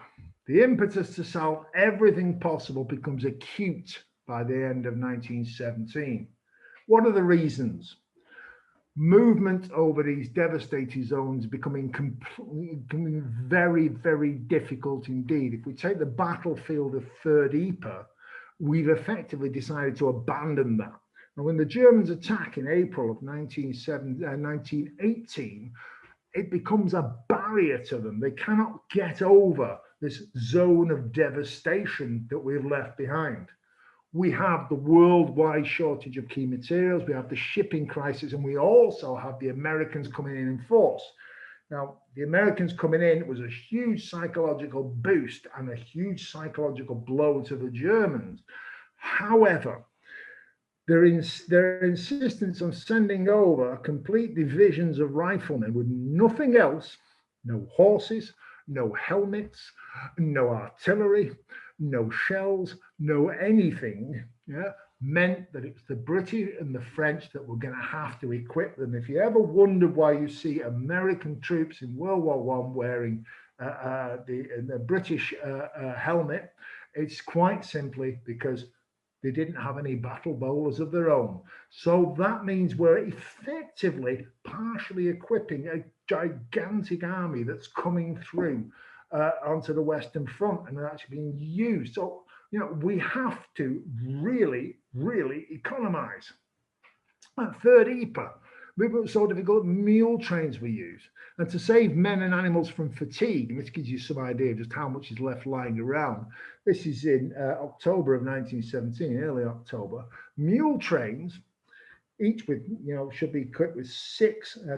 The impetus to sell everything possible becomes acute by the end of 1917. What are the reasons? Movement over these devastated zones becoming very, very difficult indeed. If we take the battlefield of Third Ypres, we've effectively decided to abandon that. And when the Germans attack in April of 1918, it becomes a barrier to them. They cannot get over this zone of devastation that we've left behind. We have the worldwide shortage of key materials, we have the shipping crisis, and we also have the Americans coming in force. Now, the Americans coming in was a huge psychological boost and a huge psychological blow to the Germans. However, their insistence on sending over complete divisions of riflemen with nothing else, no horses, no helmets, no artillery, no shells, no anything, meant that it was the British and the French that were going to have to equip them. If you ever wondered why you see American troops in World War I wearing the British helmet, it's quite simply because they didn't have any battle bowlers of their own. So that means we're effectively partially equipping a gigantic army that's coming through onto the Western Front and actually being used. So, we have to really, really economize. At Third Ypres, we were so difficult, mule trains were used. And to save men and animals from fatigue, and this gives you some idea of just how much is left lying around. This is in October of 1917, early October. Mule trains, each with, should be equipped with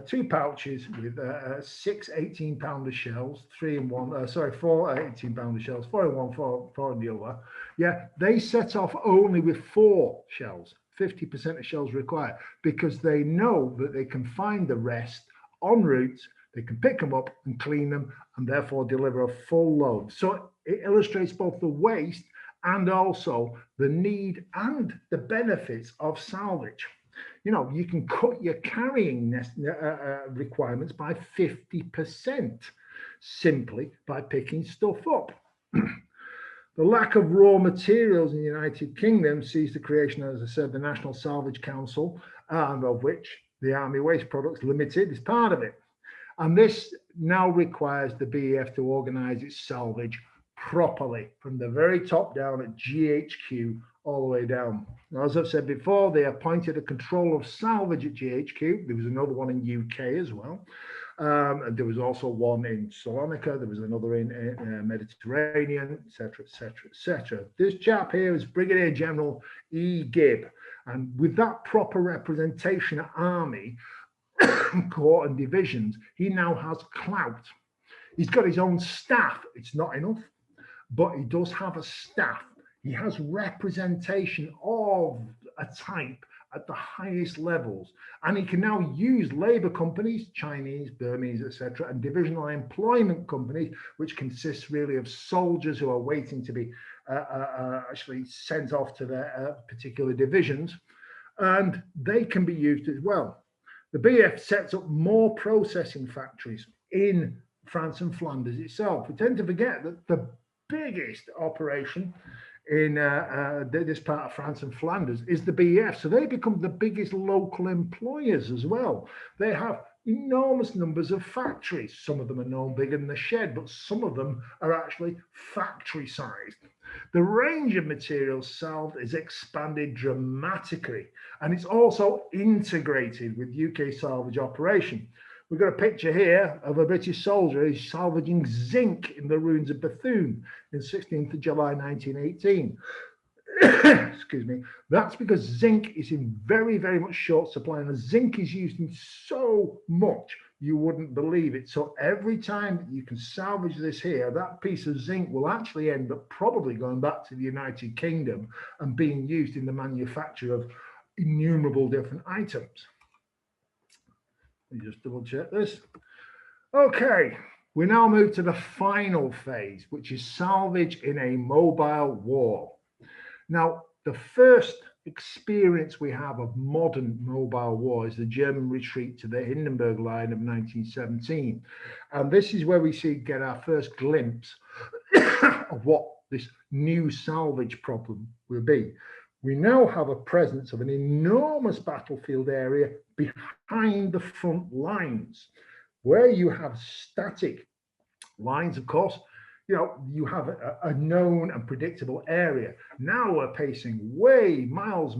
two pouches with 6 18-pounder shells, 4 18-pounder shells, 4 in one, 4 in the other. Yeah, they set off only with 4 shells. 50% of shells required, because they know that they can find the rest en route, they can pick them up and clean them, and therefore deliver a full load. So it illustrates both the waste and also the need and the benefits of salvage. You can cut your carrying requirements by 50% simply by picking stuff up. The lack of raw materials in the United Kingdom sees the creation, as I said, the National Salvage Council, of which the Army Waste Products Limited is part of it. And this now requires the BEF to organise its salvage properly, from the very top down at GHQ all the way down. Now, as I've said before, they appointed a control of salvage at GHQ. There was another one in UK as well. There was also one in Salonika. There was another in Mediterranean, etc., etc., etc. This chap here is Brigadier General E. Gibb. And with that proper representation at Army, Corps and divisions, he now has clout. He's got his own staff. It's not enough, but he does have a staff. He has representation of a type at the highest levels, and he can now use labor companies, Chinese, Burmese, etc., and divisional employment companies, which consists really of soldiers who are waiting to be actually sent off to their particular divisions, and they can be used as well. The BEF sets up more processing factories in France and Flanders itself. We tend to forget that the biggest operation in this part of France and Flanders is the BEF. So they become the biggest local employers as well. They have enormous numbers of factories. Some of them are no bigger than the shed, but some of them are actually factory sized. The range of materials salved is expanded dramatically, and it's also integrated with UK salvage operation. We've got a picture here of a British soldier who's salvaging zinc in the ruins of Bethune in 16th of July 1918. Excuse me. That's because zinc is in very, very much short supply, and the zinc is used in so much you wouldn't believe it. So every time that you can salvage this here, that piece of zinc will actually end up probably going back to the United Kingdom and being used in the manufacture of innumerable different items. Let me just double check this. Okay, we now move to the final phase, which is salvage in a mobile war. Now, the first experience we have of modern mobile war is the German retreat to the Hindenburg Line of 1917. And this is where we get our first glimpse of what this new salvage problem will be. We now have a presence of an enormous battlefield area behind the front lines, where you have static lines, of course. You have a known and predictable area. Now we're pacing way miles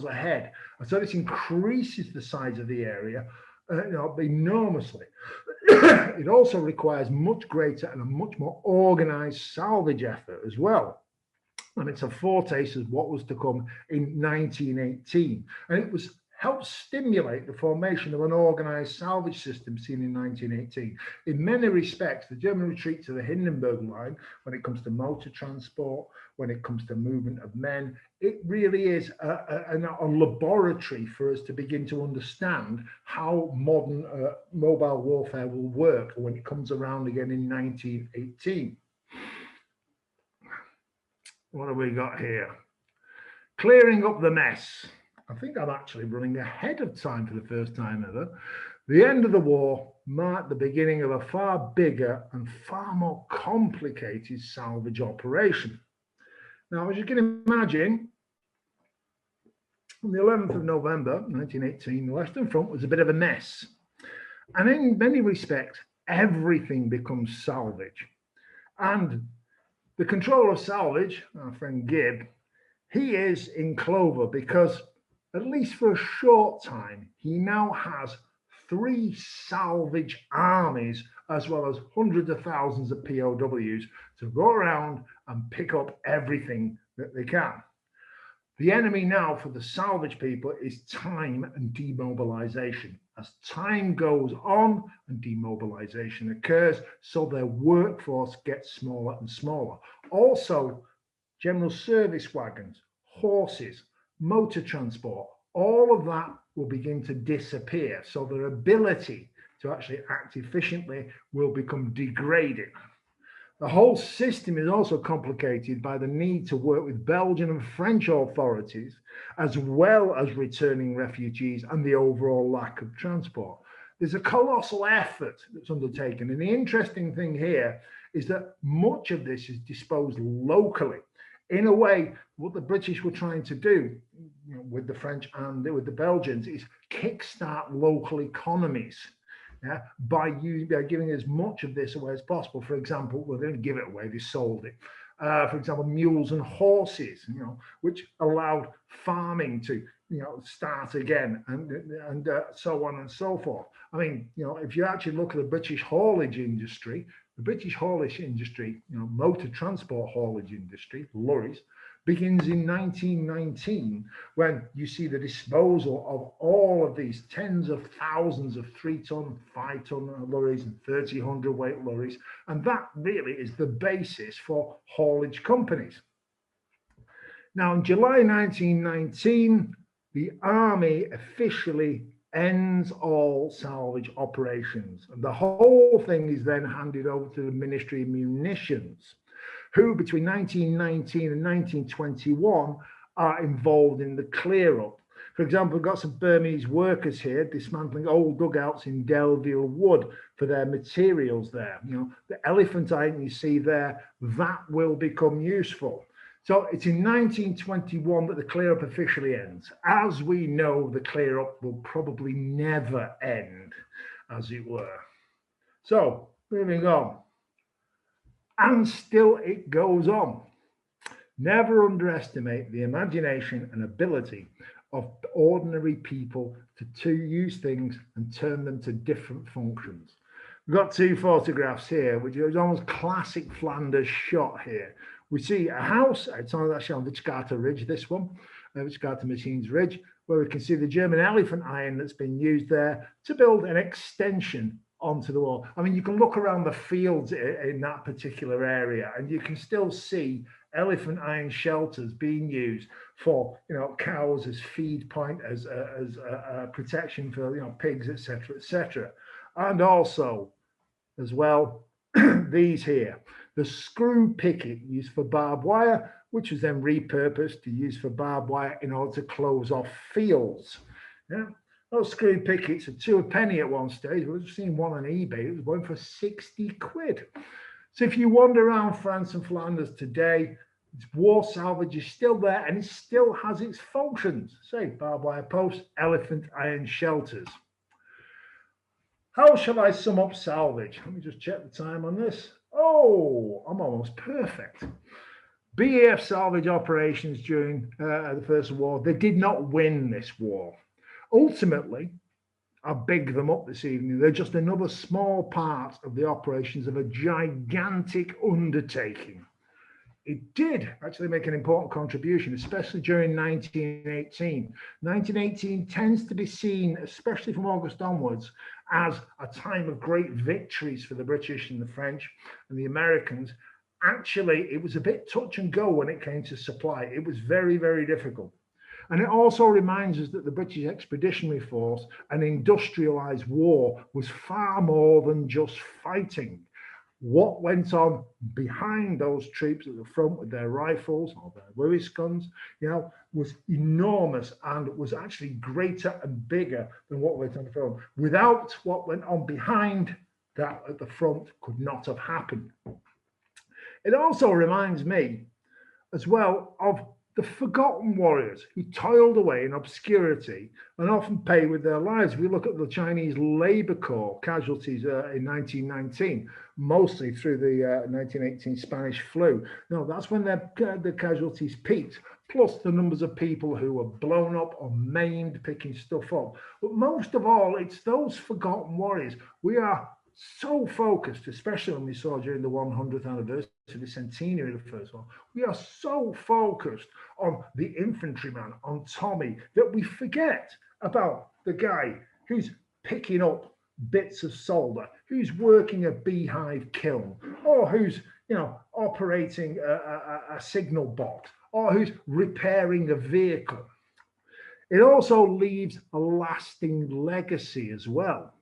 ahead. And so this increases the size of the area enormously. It also requires much greater and a much more organized salvage effort as well. And it's a foretaste of what was to come in 1918. And it was helped stimulate the formation of an organized salvage system seen in 1918. In many respects, the German retreat to the Hindenburg Line, when it comes to motor transport, when it comes to movement of men, it really is a laboratory for us to begin to understand how modern mobile warfare will work when it comes around again in 1918. What have we got here? Clearing up the mess. I think I'm actually running ahead of time for the first time ever. The end of the war marked the beginning of a far bigger and far more complicated salvage operation. Now, as you can imagine, on the 11th of November 1918, the Western Front was a bit of a mess. And in many respects, everything becomes salvage. And the control of salvage, our friend Gibb, he is in clover because, at least for a short time, he now has 3 salvage armies, as well as hundreds of thousands of POWs to go around and pick up everything that they can. The enemy now for the salvage people is time and demobilization. As time goes on and demobilization occurs, so their workforce gets smaller and smaller. Also, general service wagons, horses, motor transport, all of that will begin to disappear. So their ability to actually act efficiently will become degraded. The whole system is also complicated by the need to work with Belgian and French authorities, as well as returning refugees and the overall lack of transport. There's a colossal effort that's undertaken. And the interesting thing here is that much of this is disposed locally. In a way, what the British were trying to do with the French and with the Belgians is kickstart local economies. By giving as much of this away as possible. For example, well, they didn't give it away, they sold it. For example, mules and horses, which allowed farming to, start again, and so on and so forth. I mean, if you actually look at the British haulage industry, motor transport haulage industry, lorries, begins in 1919, when you see the disposal of all of these tens of thousands of 3-ton, 5-ton lorries and 30 hundredweight lorries. And that really is the basis for haulage companies. Now, in July 1919, the Army officially ends all salvage operations. And the whole thing is then handed over to the Ministry of Munitions, who between 1919 and 1921 are involved in the clear up. For example, we've got some Burmese workers here dismantling old dugouts in Delville Wood for their materials there. You know, the elephant iron you see there, that will become useful. So it's in 1921 that the clear-up officially ends. As we know, the clear-up will probably never end, as it were. So, moving on. And still it goes on. Never underestimate the imagination and ability of ordinary people to use things and turn them to different functions. We've got two photographs here, which is almost classic Flanders shot here. We see a house, it's actually on Vichgata Ridge, this one, Vichgata Machines Ridge, where we can see the German elephant iron that's been used there to build an extension onto the wall. I mean, you can look around the fields in that particular area and you can still see elephant iron shelters being used for, you know, cows as feed point, as protection for, you know, pigs, etc., etc. And also, as well, these here, the screw picket used for barbed wire, which was then repurposed to use for barbed wire in order to close off fields. Yeah, those screw pickets are 2 a penny at one stage. We've seen one on eBay. It was going for 60 quid. So if you wander around France and Flanders today, war salvage is still there and it still has its functions. Say barbed wire posts, elephant iron shelters. How shall I sum up salvage? Let me just check the time on this. Oh, I'm almost perfect. BEF salvage operations during the First World War, they did not win this war. Ultimately, I big them up this evening. They're just another small part of the operations of a gigantic undertaking. It did actually make an important contribution, especially during 1918. 1918 tends to be seen, especially from August onwards, as a time of great victories for the British and the French and the Americans. Actually, it was a bit touch and go when it came to supply. It was very, very difficult. And it also reminds us that the British Expeditionary Force, an industrialized war, was far more than just fighting. What went on behind those troops at the front with their rifles or their Lewis guns, you know, was enormous and was actually greater and bigger than what went on the front. Without what went on behind, that at the front could not have happened. It also reminds me as well of the forgotten warriors who toiled away in obscurity and often paid with their lives. We look at the Chinese Labor Corps casualties in 1919, mostly through the 1918 Spanish flu. No, that's when the casualties peaked, plus the numbers of people who were blown up or maimed picking stuff up. But most of all, it's those forgotten warriors. We are so focused, especially when we saw during the 100th anniversary, the centenary of the First War, we are so focused on the infantryman, on Tommy, that we forget about the guy who's picking up bits of solder, who's working a beehive kiln, or who's, you know, operating a signal box, or who's repairing a vehicle. It also leaves a lasting legacy as well.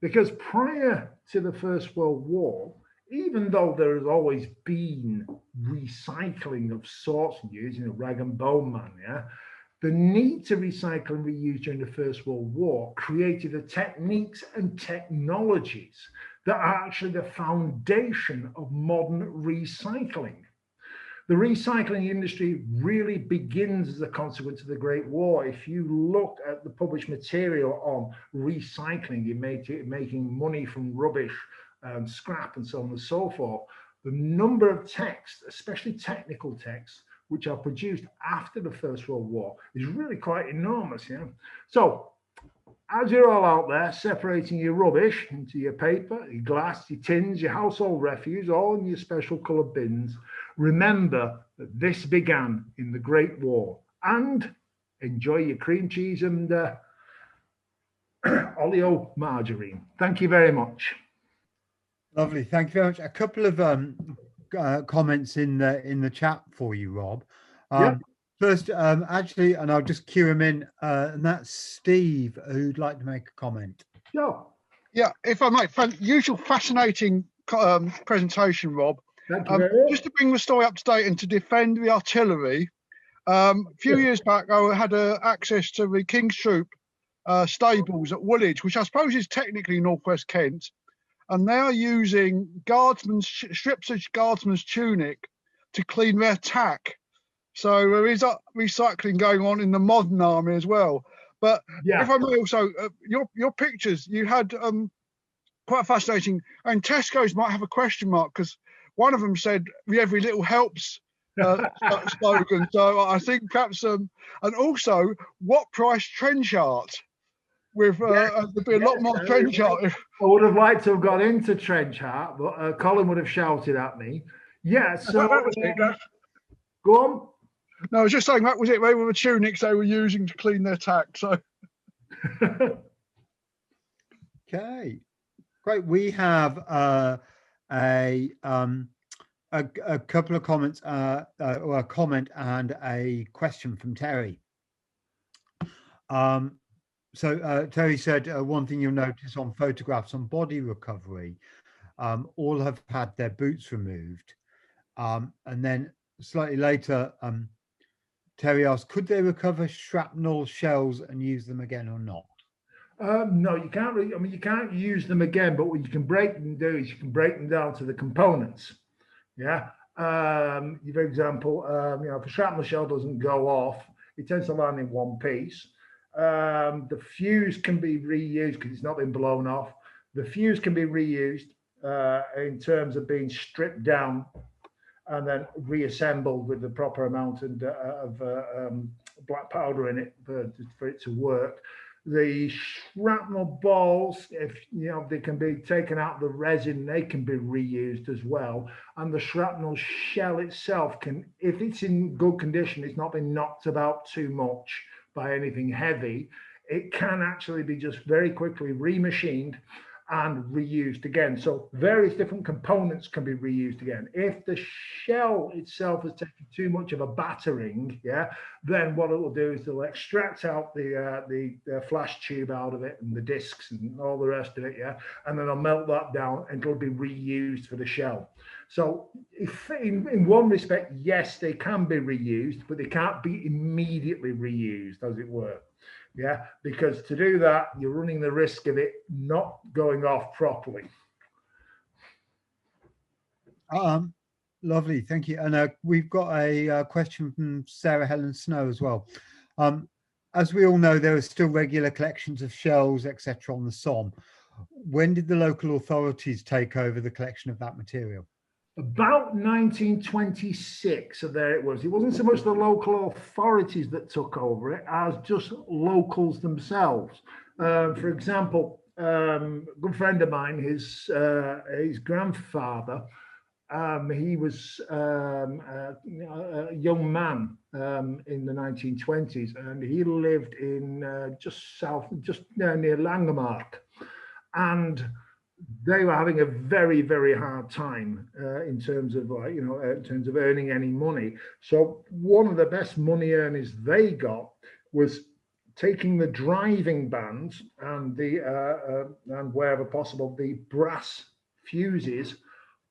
Because prior to the First World War, even though there has always been recycling of sorts using a rag and bone man, yeah, the need to recycle and reuse during the First World War created the techniques and technologies that are actually the foundation of modern recycling. The recycling industry really begins as a consequence of the Great War. If you look at the published material on recycling, making money from rubbish, scrap, and so on and so forth, the number of texts, especially technical texts, which are produced after the First World War is really quite enormous. Yeah. So as you're all out there separating your rubbish into your paper, your glass, your tins, your household refuse, all in your special coloured bins, remember that this began in the Great War. And enjoy your cream cheese and oleo margarine. Thank you very much. Lovely, thank you very much. A couple of comments in the chat for you, Rob. Yep. First, actually, and I'll just cue him in, and that's Steve, who'd like to make a comment. Sure. Yeah, if I might, usual fascinating presentation, Rob. Thank you very much. Just to bring the story up to date and to defend the artillery, a few years back, I had access to the King's Troop stables at Woolwich, which I suppose is technically northwest Kent, and they are using strips of guardsman's tunic to clean their tack. So there is recycling going on in the modern army as well. But if I may also, your pictures, you had quite fascinating, and Tesco's might have a question mark because one of them said, "Every little helps." Slogan. So I think perhaps, and also, what price trench art? With there'd be a lot more trench art. I would have liked to have got into trench art, but Colin would have shouted at me. Yeah, so go on. No, I was just saying that was it. They were the tunics they were using to clean their tack. So, okay, great. We have a couple of comments, or a comment and a question from Terry. So Terry said, one thing you'll notice on photographs on body recovery, all have had their boots removed. And then slightly later, Terry asked, could they recover shrapnel shells and use them again or not? No, you can't really, I mean, you can't use them again, but what you can break them do is you can break them down to the components. Yeah. For example, if a shrapnel shell doesn't go off, it tends to land in one piece. The fuse can be reused because it's not been blown off. The fuse can be reused in terms of being stripped down and then reassembled with the proper amount of black powder in it for it to work. The shrapnel balls, if they can be taken out the resin, they can be reused as well. And the shrapnel shell itself can, if it's in good condition, it's not been knocked about too much by anything heavy, it can actually be just very quickly remachined and reused again. So various different components can be reused again. If the shell itself has taken too much of a battering, then what it will do is it'll extract out the flash tube out of it and the discs and all the rest of it, and then I'll melt that down and it'll be reused for the shell. So if in one respect, yes, they can be reused, but they can't be immediately reused, as it were. Yeah, because to do that, you're running the risk of it not going off properly. Lovely, thank you. And we've got a question from Sarah Helen Snow as well. As we all know, there are still regular collections of shells, etc., on the Somme. When did the local authorities take over the collection of that material? About 1926, so there it was. It wasn't so much the local authorities that took over it as just locals themselves. For example, a good friend of mine, his grandfather, he was a young man in the 1920s, and he lived in just near Langemark, and they were having a very, very hard time in terms of in terms of earning any money. So one of the best money earners they got was taking the driving bands and and wherever possible the brass fuses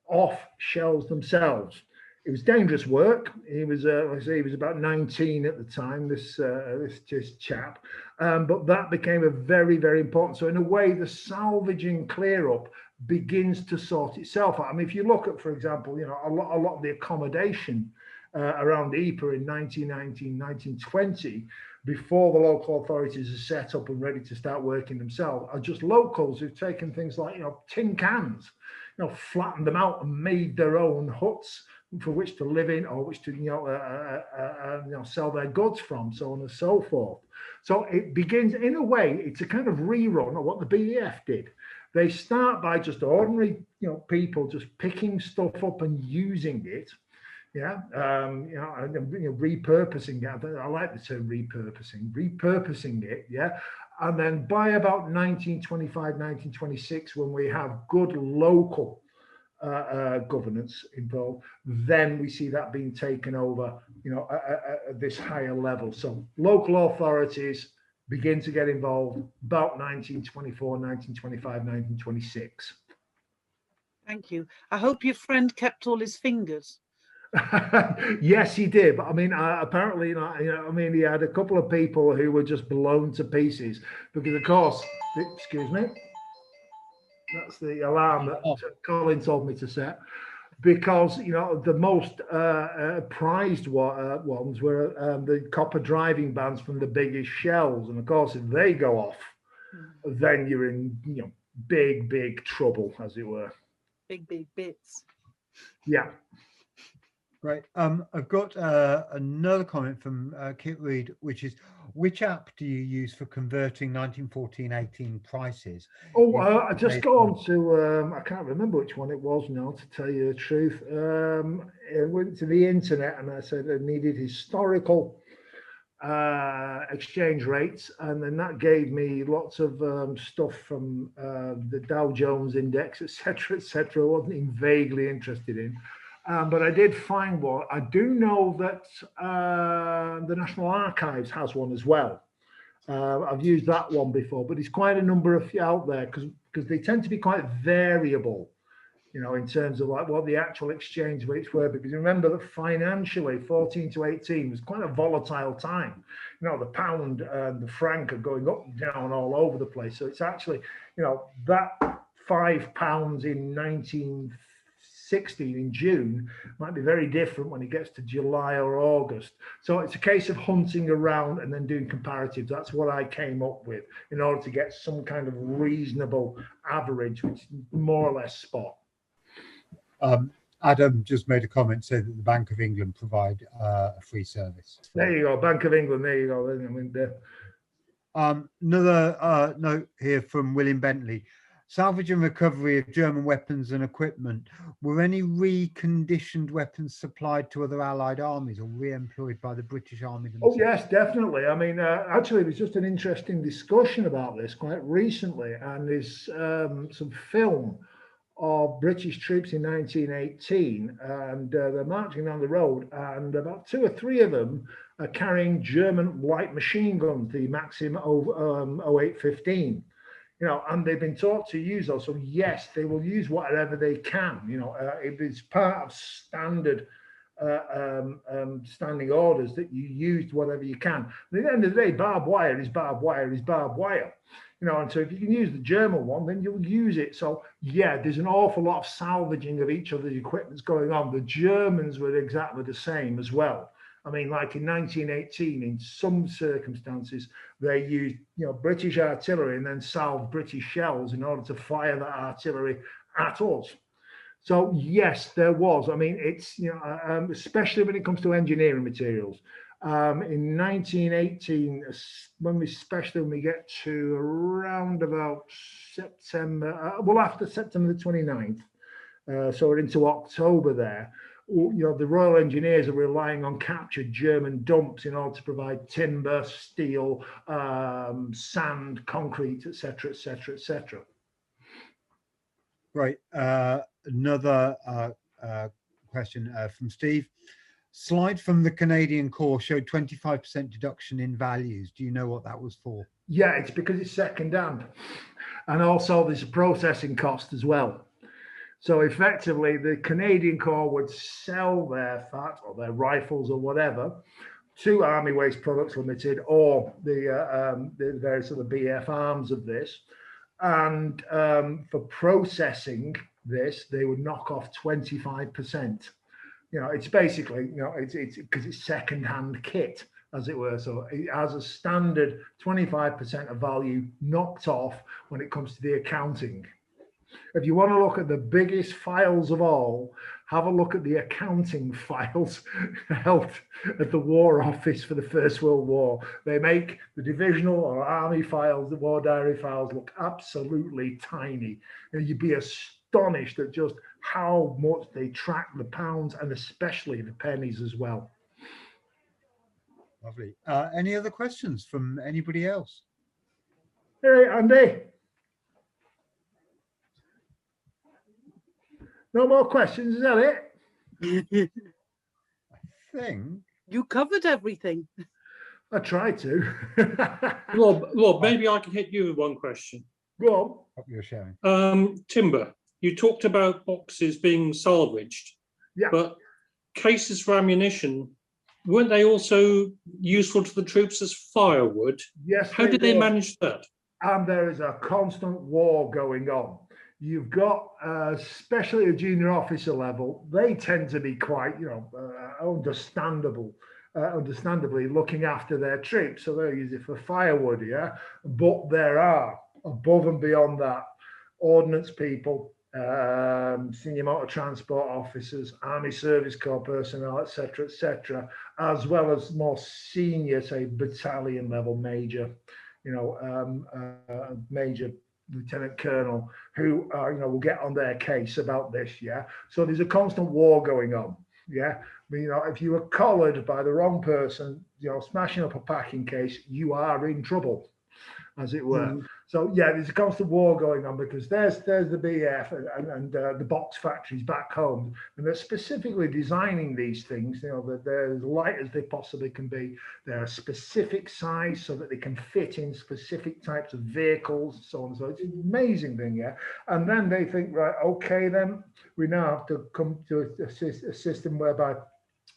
off shells themselves. It was dangerous work. He was, he was about 19 at the time, this chap. But that became a very, very important. So in a way, the salvage and clear up begins to sort itself out. I mean, if you look at, for example, a lot of the accommodation around Ypres in 1919, 1920, before the local authorities are set up and ready to start working themselves, are just locals who've taken things like, tin cans, flattened them out and made their own huts for which to live in, or which to sell their goods from, so on and so forth. So it begins, in a way, it's a kind of rerun of what the BEF did. They start by just ordinary, people just picking stuff up and using it. Yeah, repurposing it. I like the term repurposing it. Yeah, and then by about 1925, 1926, when we have good local governance involved, then we see that being taken over, at this higher level. So local authorities begin to get involved about 1924, 1925, 1926. Thank you. I hope your friend kept all his fingers. Yes, he did. But I mean, apparently, he had a couple of people who were just blown to pieces because, of course, excuse me, that's the alarm that Colin told me to set. Because the most prized ones were the copper driving bands from the biggest shells, and of course, if they go off, then you're in big trouble, as it were. Big bits. Yeah. Right. I've got another comment from Kit Reed, which is, which app do you use for converting 1914-18 prices? Oh, I just go on to, I can't remember which one it was now, to tell you the truth. I went to the internet and I said I needed historical exchange rates, and then that gave me lots of stuff from the Dow Jones index, etc., etc. I wasn't even vaguely interested in. But I did find one. I do know that the National Archives has one as well. I've used that one before, but there's quite a number of out there because they tend to be quite variable, in terms of like what the actual exchange rates were. Because remember that financially, 14 to 18 was quite a volatile time. The pound and the franc are going up and down all over the place. So it's actually, that £5 in 1916 in June might be very different when it gets to July or August. So it's a case of hunting around and then doing comparatives. That's what I came up with in order to get some kind of reasonable average, which is more or less spot. Adam just made a comment saying that the Bank of England provide a free service. There you go, Bank of England. There you go. Another note here from William Bentley. Salvage and recovery of German weapons and equipment. Were any reconditioned weapons supplied to other Allied armies or re-employed by the British Army themselves? Oh, yes, definitely. I mean, actually, it was just an interesting discussion about this quite recently, and there's some film of British troops in 1918, and they're marching down the road, and about 2 or 3 of them are carrying German light machine guns, the Maxim 0815. And they've been taught to use those. So yes, they will use whatever they can. It is part of standard standing orders that you use whatever you can. And at the end of the day, barbed wire is barbed wire is barbed wire. And so if you can use the German one, then you'll use it. So yeah, there's an awful lot of salvaging of each of the equipments going on. The Germans were exactly the same as well. I mean, like in 1918, in some circumstances, they used, British artillery and then salved British shells in order to fire that artillery at us. So yes, there was. I mean, it's, especially when it comes to engineering materials. In 1918, when we get to around about September, after September the 29th, so we're into October there. The Royal Engineers are relying on captured German dumps in order to provide timber, steel, sand, concrete, etc., etc., etc. Right. Another question from Steve. Slide from the Canadian Corps showed 25% deduction in values. Do you know what that was for? Yeah, it's because it's second-hand. And also there's a processing cost as well. So effectively, the Canadian Corps would sell their fat or their rifles or whatever to Army Waste Products Limited or the various other BEF arms of this. And for processing this, they would knock off 25%. It's basically, it's because it's second-hand kit, as it were. So it has a standard 25% of value knocked off when it comes to the accounting. If you want to look at the biggest files of all, have a look at the accounting files held at the War Office for the First World War. They make the divisional or army files, the war diary files, look absolutely tiny. And you'd be astonished at just how much they track the pounds and especially the pennies as well. Lovely. Any other questions from anybody else? Hey, Andy. No more questions, is that it? I think You covered everything. I tried to. Rob, maybe I can hit you with one question. Go what you're sharing. Timber, you talked about boxes being salvaged, Yeah. but cases for ammunition, weren't they also useful to the troops as firewood? Yes. How did they were. manage that? And there is a constant war going on. You've got, especially at junior officer level, they tend to be quite, understandably looking after their troops. So they'll use it for firewood, yeah. But there are, above and beyond that, ordnance people, senior motor transport officers, Army Service Corps personnel, etc., as well as more senior, say, battalion level major, major lieutenant colonel, who will get on their case about this. Yeah, so there's a constant war going on. Yeah, I mean, if you were collared by the wrong person, smashing up a packing case, you are in trouble, as it were. So yeah, there's a constant war going on because there's the BEF and the box factories back home, and they're specifically designing these things. That they're as light as they possibly can be. They're a specific size so that they can fit in specific types of vehicles, so on. So it's an amazing thing, yeah. And then they think, right, okay, then we now have to come to a system whereby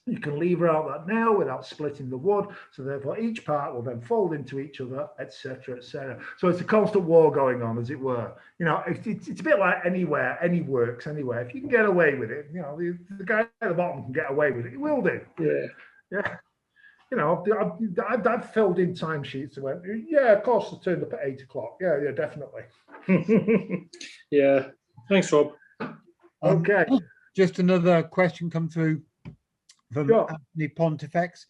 you can lever out that nail without splitting the wood. So therefore, each part will then fold into each other, etc., etc. So it's a constant war going on, as it were. It's a bit like any works, anywhere. If you can get away with it, the guy at the bottom can get away with it. He will do. Yeah. I've filled in timesheets and went, yeah, of course, I turned up at 8 o'clock. Yeah, definitely. Yeah. Thanks, Rob. Okay. Just another question come through from Anthony Pontifex.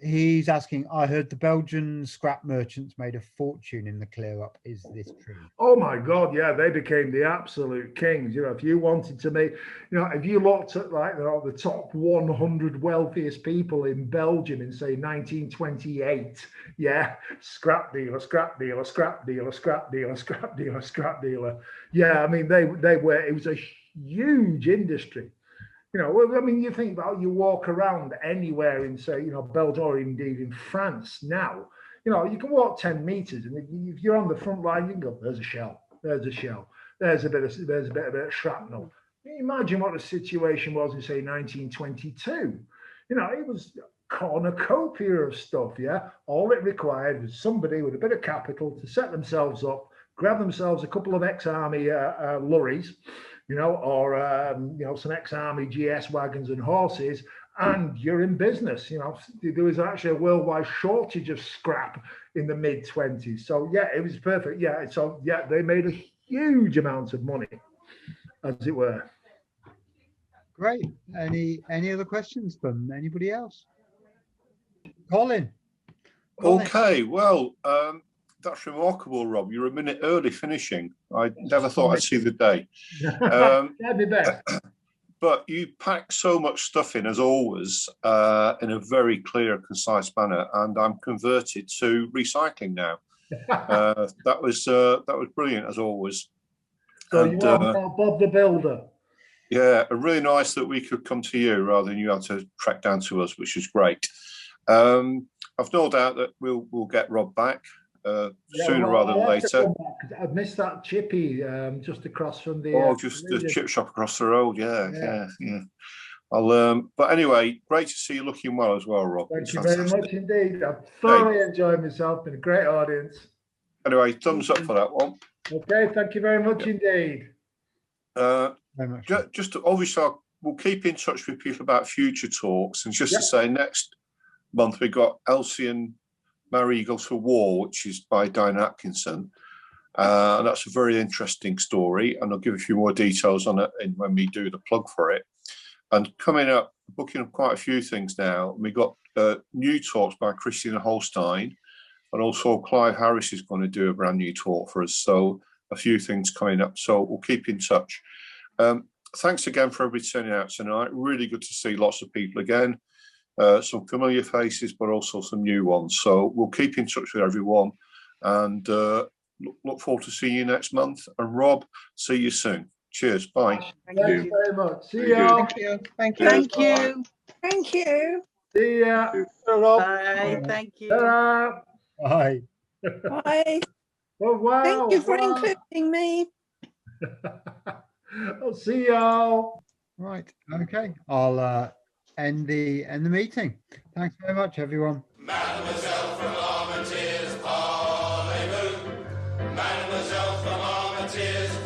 He's asking, I heard the Belgian scrap merchants made a fortune in the clear up. Is this true? Oh my God, yeah, they became the absolute kings. If you wanted to make, if you looked at the top 100 wealthiest people in Belgium in say 1928, yeah, scrap dealer, scrap dealer, scrap dealer, scrap dealer, scrap dealer, scrap dealer. Yeah, I mean they were. It was a huge industry. You think about, you walk around anywhere in, say, Belgium or indeed in France now, you can walk 10 meters and if you're on the front line, you can go, there's a shell, there's a shell, there's a bit of shrapnel. Imagine what the situation was in, say, 1922. It was cornucopia of stuff, yeah? All it required was somebody with a bit of capital to set themselves up, grab themselves a couple of ex-army lorries, or some ex-army GS wagons and horses, and you're in business. There was actually a worldwide shortage of scrap in the mid-20s. So yeah, it was perfect. Yeah, so yeah, they made a huge amount of money, as it were. Great. Any other questions from anybody else? Colin. Okay, well, that's remarkable, Rob. You're a minute early finishing. I never thought I'd see the day. That'd be better. But you pack so much stuff in, as always, in a very clear, concise manner, and I'm converted to recycling now. That was brilliant, as always. So you are Bob the Builder. Yeah, really nice that we could come to you rather than you had to track down to us, which is great. I've no doubt that we'll get Rob back sooner rather than later. I've missed that chippy just across from the. Just the chip shop across the road. Yeah. But anyway, great to see you looking well as well, Rob. Thank you very much indeed. I've thoroughly enjoyed myself. Been a great audience. Anyway, thumbs up for that one. Okay, thank you very much indeed. Just obviously, we'll keep in touch with people about future talks, and just to say, next month we got Elsie and Mary Eagles for War, which is by Diane Atkinson. And that's a very interesting story, and I'll give a few more details on it when we do the plug for it. And coming up, booking up quite a few things now. We got new talks by Christina Holstein, and also Clive Harris is going to do a brand new talk for us. So a few things coming up. So we'll keep in touch. Thanks again for everybody turning out tonight. Really good to see lots of people again. Some familiar faces, but also some new ones. So we'll keep in touch with everyone, and look forward to seeing you next month. And Rob, see you soon. Cheers. Bye. Thank you very much. See you. Thank you. Thank you. Thank you. Thank you. See ya. Bye. Thank you. Ta-ra. Bye. Bye. Oh, wow. Thank you for Wow. including me. I'll see y'all. Right. Okay. I'll end the meeting. Thanks very much, everyone. Mademoiselle from Armentières, parlez-vous. Mademoiselle from Armentières,